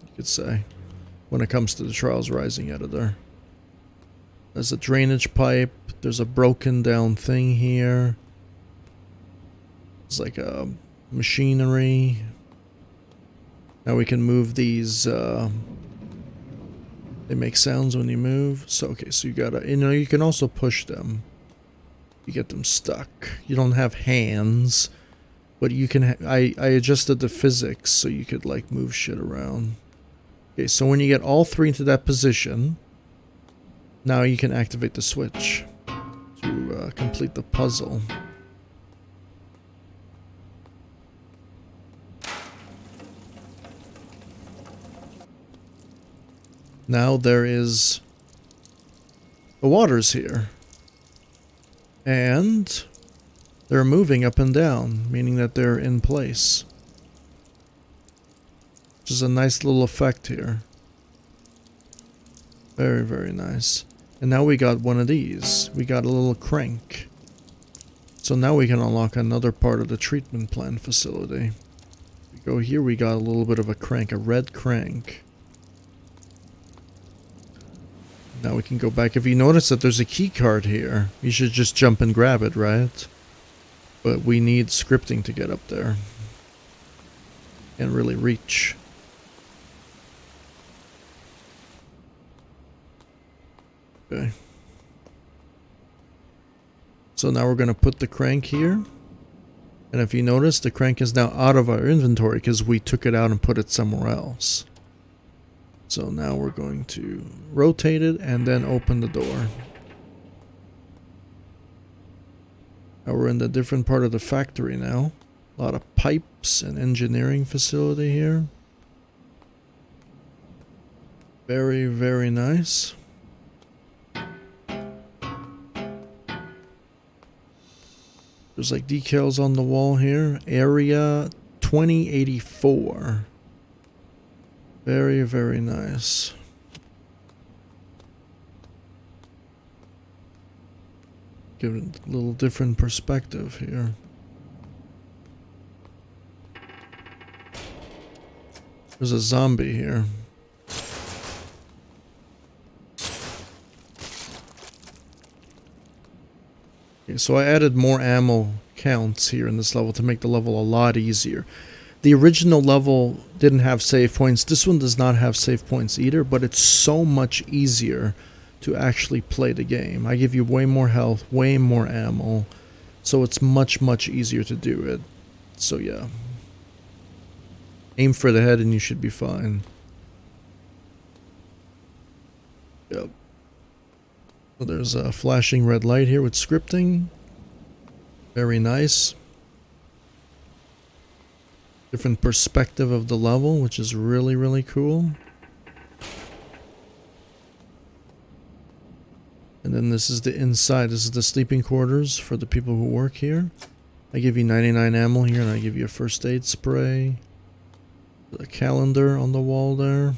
Speaker 1: you could say, when it comes to the Trials Rising editor. There's a drainage pipe. There's a broken down thing here. It's like a machinery. Now we can move these. They make sounds when you move. So okay, so you gotta, you can also push them. You get them stuck. You don't have hands, but you can. I adjusted the physics so you could like move shit around. Okay, so when you get all three into that position, now you can activate the switch to complete the puzzle. Now there is the waters here. And they're moving up and down, meaning that they're in place. Which is a nice little effect here. Very, very nice. And now we got one of these. We got a little crank. So now we can unlock another part of the treatment plant facility. We go here, we got a little bit of a crank, a red crank. Now we can go back. If you notice that there's a key card here, you should just jump and grab it, right? But we need scripting to get up there. Can't really reach. Okay. So now we're going to put the crank here. And if you notice, the crank is now out of our inventory because we took it out and put it somewhere else. So now we're going to rotate it and then open the door. Now we're in the different part of the factory now. A lot of pipes and engineering facility here. Very, very nice. There's like decals on the wall here. Area 2084. Very, very nice. Give it a little different perspective here. There's a zombie here. Okay, so I added more ammo counts here in this level to make the level a lot easier. The original level didn't have save points. This one does not have save points either, but it's so much easier to actually play the game. I give you way more health, way more ammo, so it's much, much easier to do it. So yeah. Aim for the head and you should be fine. Yep. So there's a flashing red light here with scripting. Very nice. Different perspective of the level, which is really, really cool. And then this is the inside. This is the sleeping quarters for the people who work here. I give you 99 ammo here, and I give you a first aid spray. A calendar on the wall there.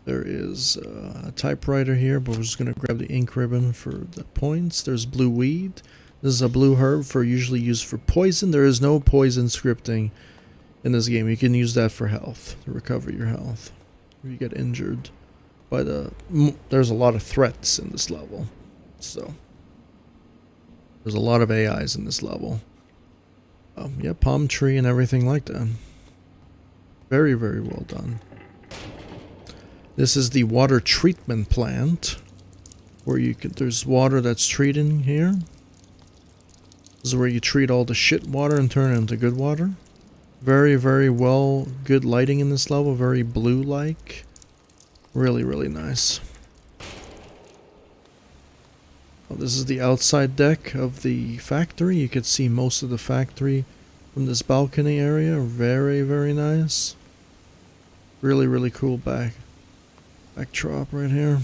Speaker 1: There is a typewriter here, but we're just going to grab the ink ribbon for the points. There's blue weed. This is a blue herb for usually used for poison. There is no poison scripting in this game. You can use that for health, to recover your health if you get injured by there's a lot of threats in this level. So there's a lot of AIs in this level. Yeah, palm tree and everything like that. Very, very well done. This is the water treatment plant where you can, there's water that's treating here. This is where you treat all the shit water and turn it into good water. Very, very well, good lighting in this level, very blue-like. Really, really nice. Well, this is the outside deck of the factory. You could see most of the factory from this balcony area. Very, very nice. Really, really cool backdrop right here.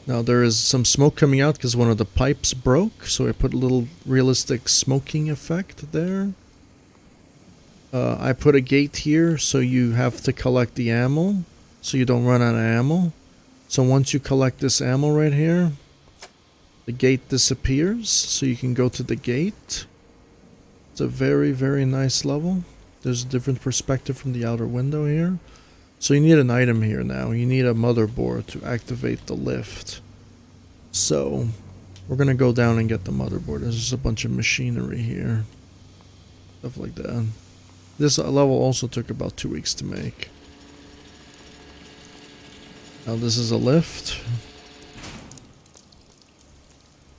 Speaker 1: Now there is some smoke coming out because one of the pipes broke, so I put a little realistic smoking effect there. I put a gate here so you have to collect the ammo, so you don't run out of ammo. So once you collect this ammo right here, the gate disappears, so you can go to the gate. It's a very, very nice level. There's a different perspective from the outer window here. So you need an item here now. You need a motherboard to activate the lift. So we're going to go down and get the motherboard. There's just a bunch of machinery here. Stuff like that. This level also took about 2 weeks to make. Now this is a lift.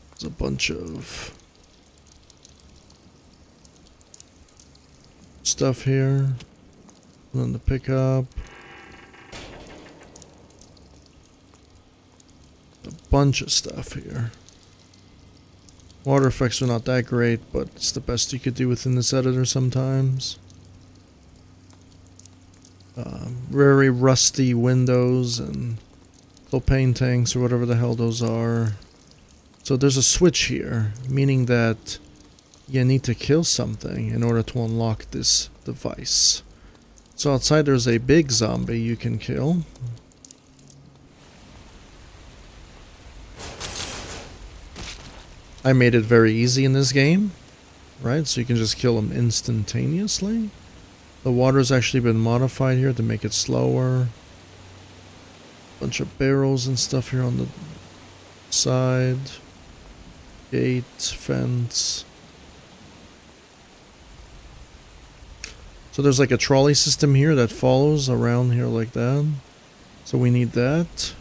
Speaker 1: There's a bunch of stuff here. And then the pickup. A bunch of stuff here. Water effects are not that great, but it's the best you could do within this editor sometimes. Very rusty windows and little paintings or whatever the hell those are. So there's a switch here, meaning that you need to kill something in order to unlock this device. So outside there's a big zombie you can kill. I made it very easy in this game, right? So you can just kill them instantaneously. The water's actually been modified here to make it slower. Bunch of barrels and stuff here on the side. Gate, fence. So there's like a trolley system here that follows around here like that. So we need that.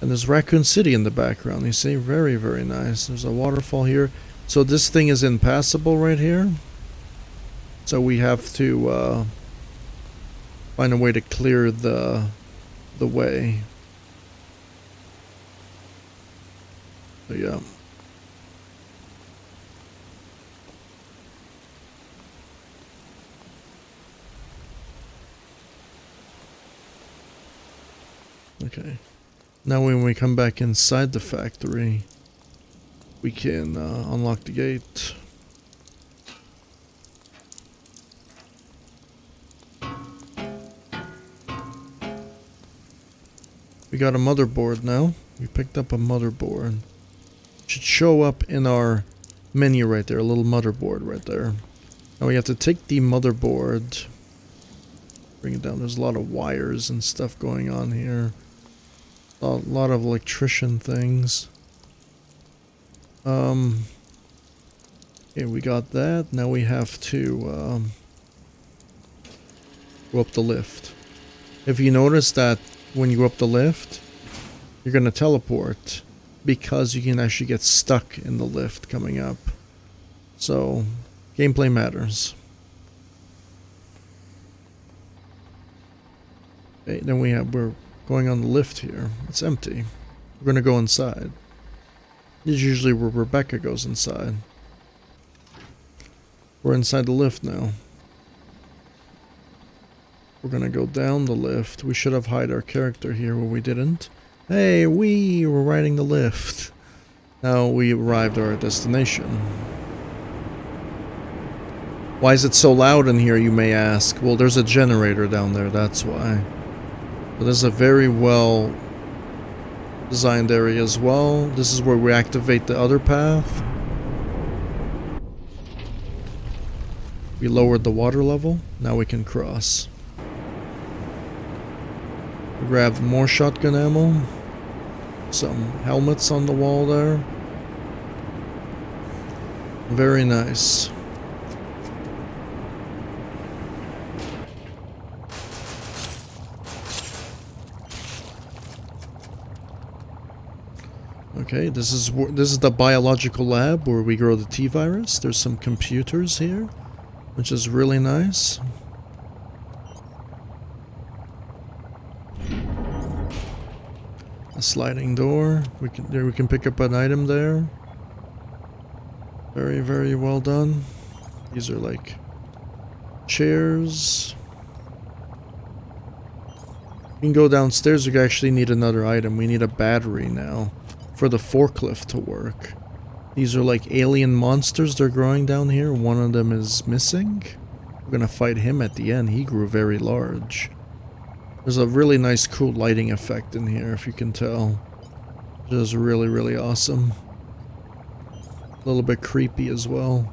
Speaker 1: And there's Raccoon City in the background, you see? Very, very nice. There's a waterfall here. So this thing is impassable right here. So we have to find a way to clear the way. So yeah. Okay. Now when we come back inside the factory, we can unlock the gate. We got a motherboard now. We picked up a motherboard. It should show up in our menu right there, a little motherboard right there. Now we have to take the motherboard, bring it down. There's a lot of wires and stuff going on here. A lot of electrician things. Okay, we got that. Now we have to go up the lift. If you notice that when you go up the lift, you're going to teleport because you can actually get stuck in the lift coming up. So, gameplay matters. Okay, then we're going on the lift here. It's empty. We're going to go inside. This is usually where Rebecca goes inside. We're inside the lift now. We're going to go down the lift. We should have hide our character here where we didn't. Hey, we were riding the lift. Now we arrived at our destination. Why is it so loud in here, you may ask? Well, there's a generator down there, that's why. But this is a very well designed area as well. This is where we activate the other path. We lowered the water level. Now we can cross. We grabbed more shotgun ammo. Some helmets on the wall there. Very nice. Okay, this is the biological lab where we grow the T-virus. There's some computers here, which is really nice. A sliding door. We can pick up an item there. Very, very well done. These are like chairs. You can go downstairs. You actually need another item. We need a battery now for the forklift to work. These are like alien monsters they're growing down here. One of them is missing. We're gonna fight him at the end. He grew very large. There's a really nice cool lighting effect in here, if you can tell. It is really, really awesome. A little bit creepy as well.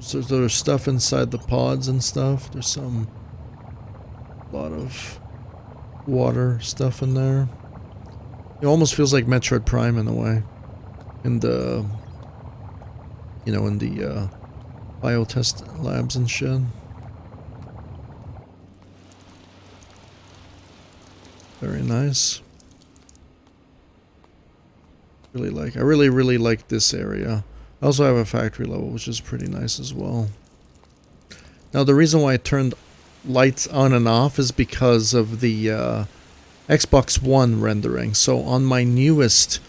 Speaker 1: So there's stuff inside the pods and stuff. There's a lot of water stuff in there. It almost feels like Metroid Prime in a way. In the, you know, in the biotest labs and shit. Very nice. I really like this area. I also have a factory level, which is pretty nice as well. Now the reason why I turned lights on and off is because of the Xbox One rendering. So on my newest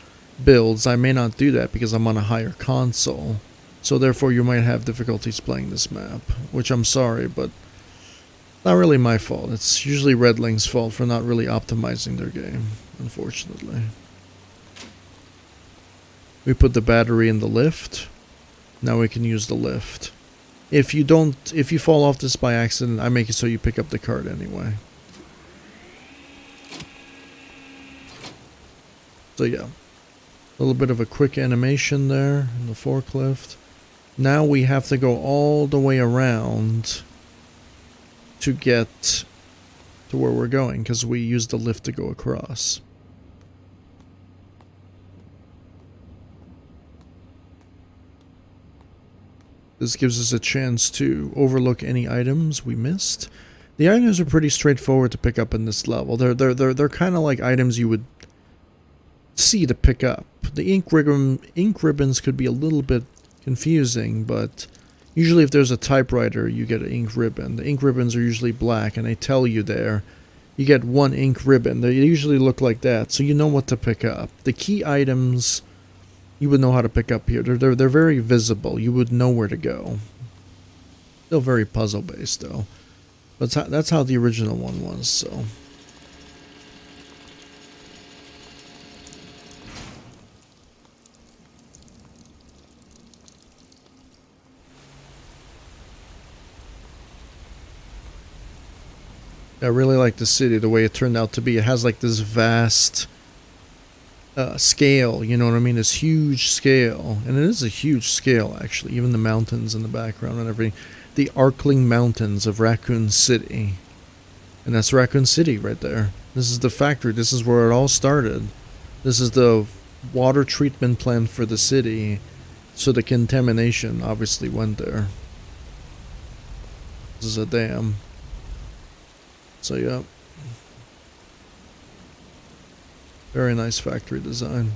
Speaker 1: builds, I may not do that because I'm on a higher console. So therefore you might have difficulties playing this map, which I'm sorry, but not really my fault. It's usually Redling's fault for not really optimizing their game, unfortunately. We put the battery in the lift. Now we can use the lift. If you fall off this by accident, I make it so you pick up the cart anyway. So yeah, a little bit of a quick animation there in the forklift. Now we have to go all the way around to get to where we're going because we used the lift to go across. This gives us a chance to overlook any items we missed. The items are pretty straightforward to pick up in this level. They're kind of like items you would see to pick up. The ink ribbons could be a little bit confusing, but usually if there's a typewriter, you get an ink ribbon. The ink ribbons are usually black, and they tell you there. You get one ink ribbon. They usually look like that, so you know what to pick up. The key items you would know how to pick up here. They're very visible. You would know where to go. Still very puzzle based though. But that's how the original one was, so. I really like the city, the way it turned out to be. It has like this vast scale, you know what I mean? This huge scale. And it is a huge scale, actually. Even the mountains in the background and everything. The Arkling Mountains of Raccoon City. And that's Raccoon City right there. This is the factory. This is where it all started. This is the water treatment plant for the city. So the contamination obviously went there. This is a dam. So yeah. Very nice factory design.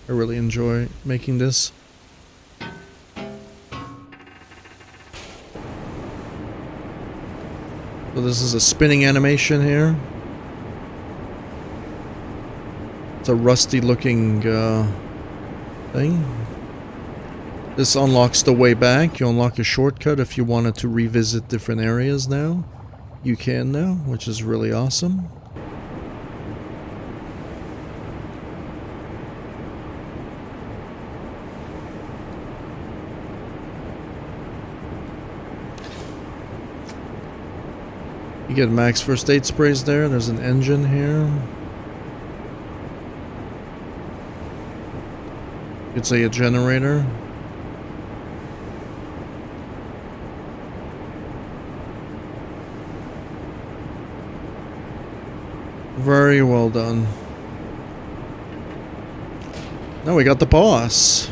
Speaker 1: I really enjoy making this. So this is a spinning animation here. It's a rusty looking thing. This unlocks the way back. You unlock a shortcut if you wanted to revisit different areas now. You can now, which is really awesome. You get max first aid sprays there. There's an engine here. You could say a generator. Very well done. Now we got the boss.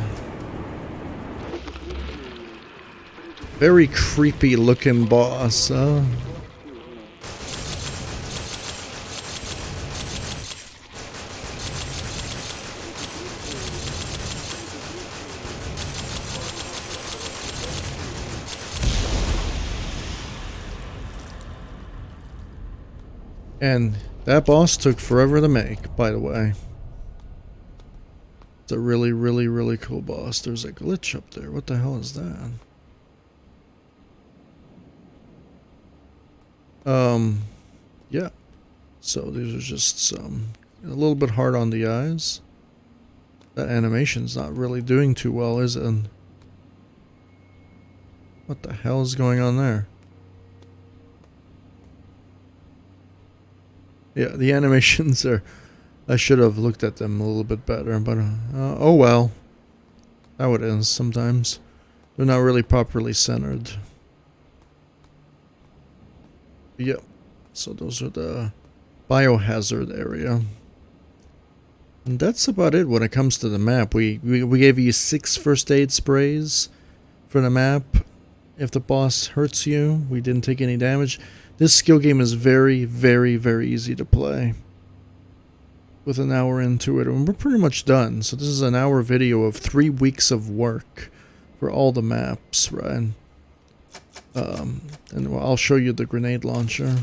Speaker 1: Very creepy looking boss, huh? And that boss took forever to make, by the way. It's a really, really, really cool boss. There's a glitch up there. What the hell is that? Yeah. So these are just some, a little bit hard on the eyes. That animation's not really doing too well, is it? What the hell is going on there? Yeah, the animations are... I should have looked at them a little bit better, but oh well. How it is sometimes. They're not really properly centered. Yep. So those are the biohazard area. And that's about it when it comes to the map. We gave you 6 first aid sprays for the map. If the boss hurts you, we didn't take any damage. This skill game is very, very, very easy to play. With an hour into it, and we're pretty much done. So this is an hour video of 3 weeks of work for all the maps, right? And I'll show you the grenade launcher.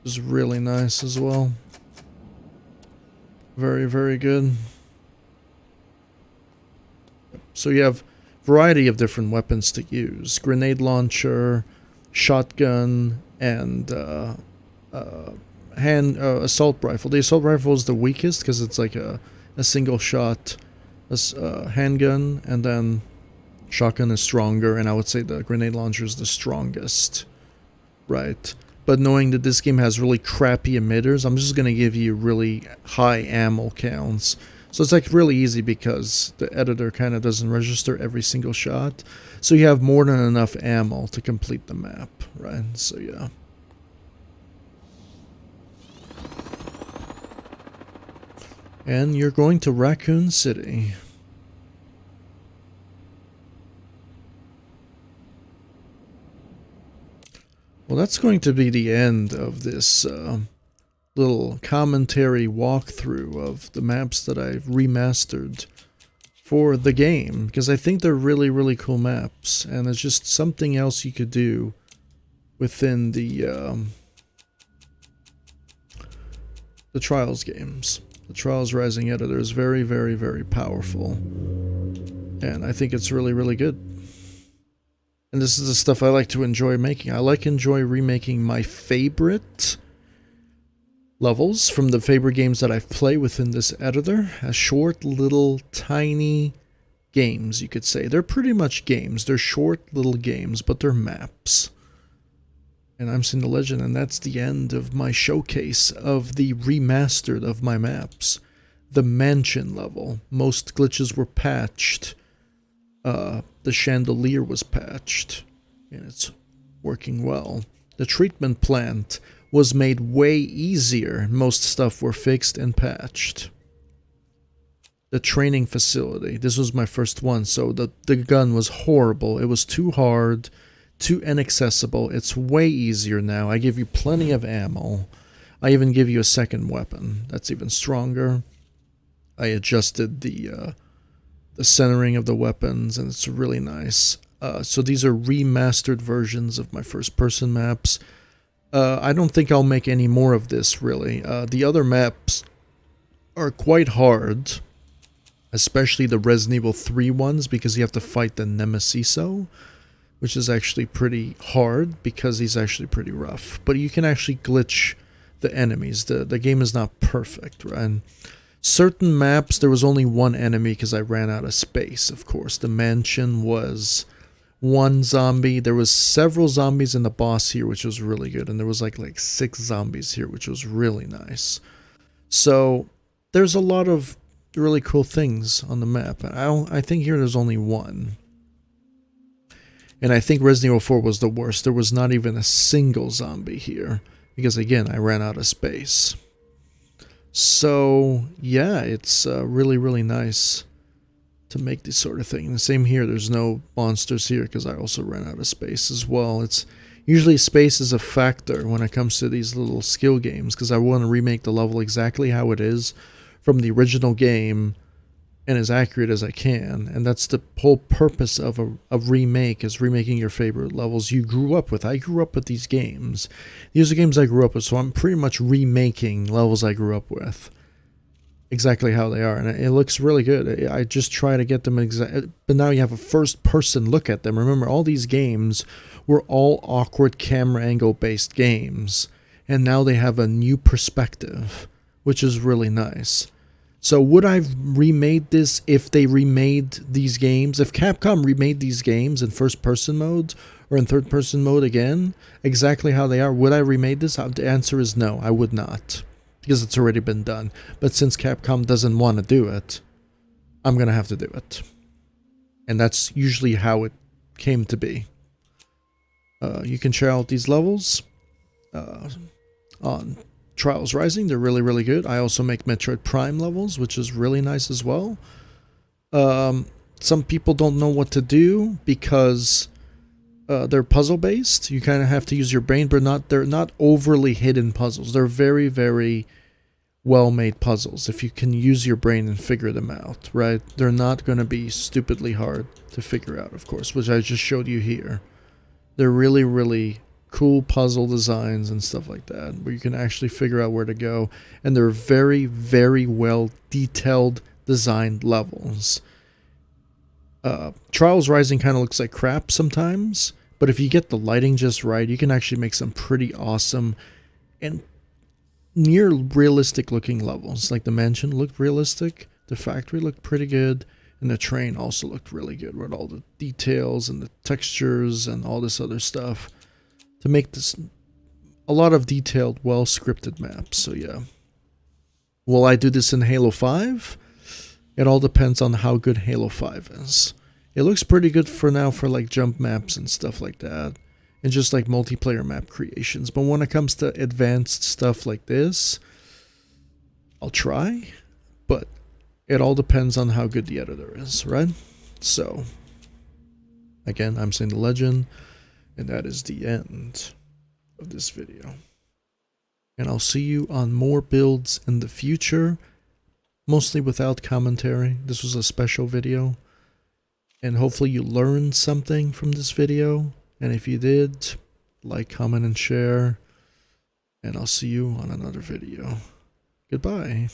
Speaker 1: It's really nice as well. Very, very good. So you have a variety of different weapons to use. Grenade launcher, shotgun, and assault rifle. The assault rifle is the weakest because it's like a single shot handgun, and then shotgun is stronger, and I would say the grenade launcher is the strongest, right? But knowing that this game has really crappy emitters, I'm just going to give you really high ammo counts. So it's like really easy because the editor kind of doesn't register every single shot. So you have more than enough ammo to complete the map, right? So yeah. And you're going to Raccoon City. Well, that's going to be the end of this little commentary walkthrough of the maps that I've remastered for the game, because I think they're really, really cool maps, and it's just something else you could do within the Trials games. The Trials Rising editor is very, very, very powerful, and I think it's really, really good. And this is the stuff I like to enjoy making. I enjoy remaking my favorite levels from the favorite games that I've played within this editor as short, little, tiny games, you could say. They're pretty much games. They're short, little games, but they're maps. And I'm Sin the Legend, and that's the end of my showcase of the remastered of my maps. The Mansion level. Most glitches were patched. The chandelier was patched, and it's working well. The treatment plant was made way easier. Most stuff were fixed and patched. The training facility, this was my first one, so the gun was horrible. It was too hard, too inaccessible. It's way easier now. I give you plenty of ammo. I even give you a second weapon that's even stronger. I adjusted the centering of the weapons, and it's really nice. So these are remastered versions of my first-person maps. I don't think I'll make any more of this, really. The other maps are quite hard, especially the Resident Evil 3 ones, because you have to fight the Nemesiso, which is actually pretty hard, because he's actually pretty rough. But you can actually glitch the enemies. The game is not perfect, right? Certain maps, there was only one enemy because I ran out of space, of course. The mansion was one zombie. There was several zombies in the boss here, which was really good. And there was like 6 zombies here, which was really nice. So there's a lot of really cool things on the map. I think here there's only one. And I think Resident Evil 4 was the worst. There was not even a single zombie here. Because again, I ran out of space. So, yeah, it's really, really nice to make this sort of thing. And the same here, there's no monsters here because I also ran out of space as well. It's usually space is a factor when it comes to these little skill games because I want to remake the level exactly how it is from the original game and as accurate as I can. And that's the whole purpose of a remake, is remaking your favorite levels you grew up with. I grew up with these games. These are games I grew up with, so I'm pretty much remaking levels I grew up with. Exactly how they are, and it looks really good. I just try to get them exact, but now you have a first-person look at them. Remember, all these games were all awkward camera angle based games, and now they have a new perspective, which is really nice. So would I have remade this if they remade these games? If Capcom remade these games in first-person mode or in third-person mode again, exactly how they are, would I remade this? The answer is no, I would not, because it's already been done. But since Capcom doesn't want to do it, I'm going to have to do it. And that's usually how it came to be. You can try out these levels on Trials Rising. They're really, really good. I also make Metroid Prime levels, which is really nice as well. Some people don't know what to do because they're puzzle-based. You kind of have to use your brain, but they're not overly hidden puzzles. They're very, very well-made puzzles if you can use your brain and figure them out, right? They're not going to be stupidly hard to figure out, of course, which I just showed you here. They're really, really cool puzzle designs and stuff like that, where you can actually figure out where to go. And they're very, very well detailed designed levels. Trials Rising kind of looks like crap sometimes, but if you get the lighting just right, you can actually make some pretty awesome and near realistic looking levels. Like the mansion looked realistic, the factory looked pretty good, and the train also looked really good with all the details and the textures and all this other stuff to make this a lot of detailed, well scripted maps. So yeah. Will I do this in Halo 5? It all depends on how good Halo 5 is. It looks pretty good for now for like jump maps and stuff like that, and just like multiplayer map creations. But when it comes to advanced stuff like this, I'll try, but it all depends on how good the editor is, right? So, again, I'm Saint the Legend, and that is the end of this video. And I'll see you on more builds in the future, mostly without commentary. This was a special video, and hopefully you learned something from this video. And if you did, like, comment, and share, and I'll see you on another video. Goodbye.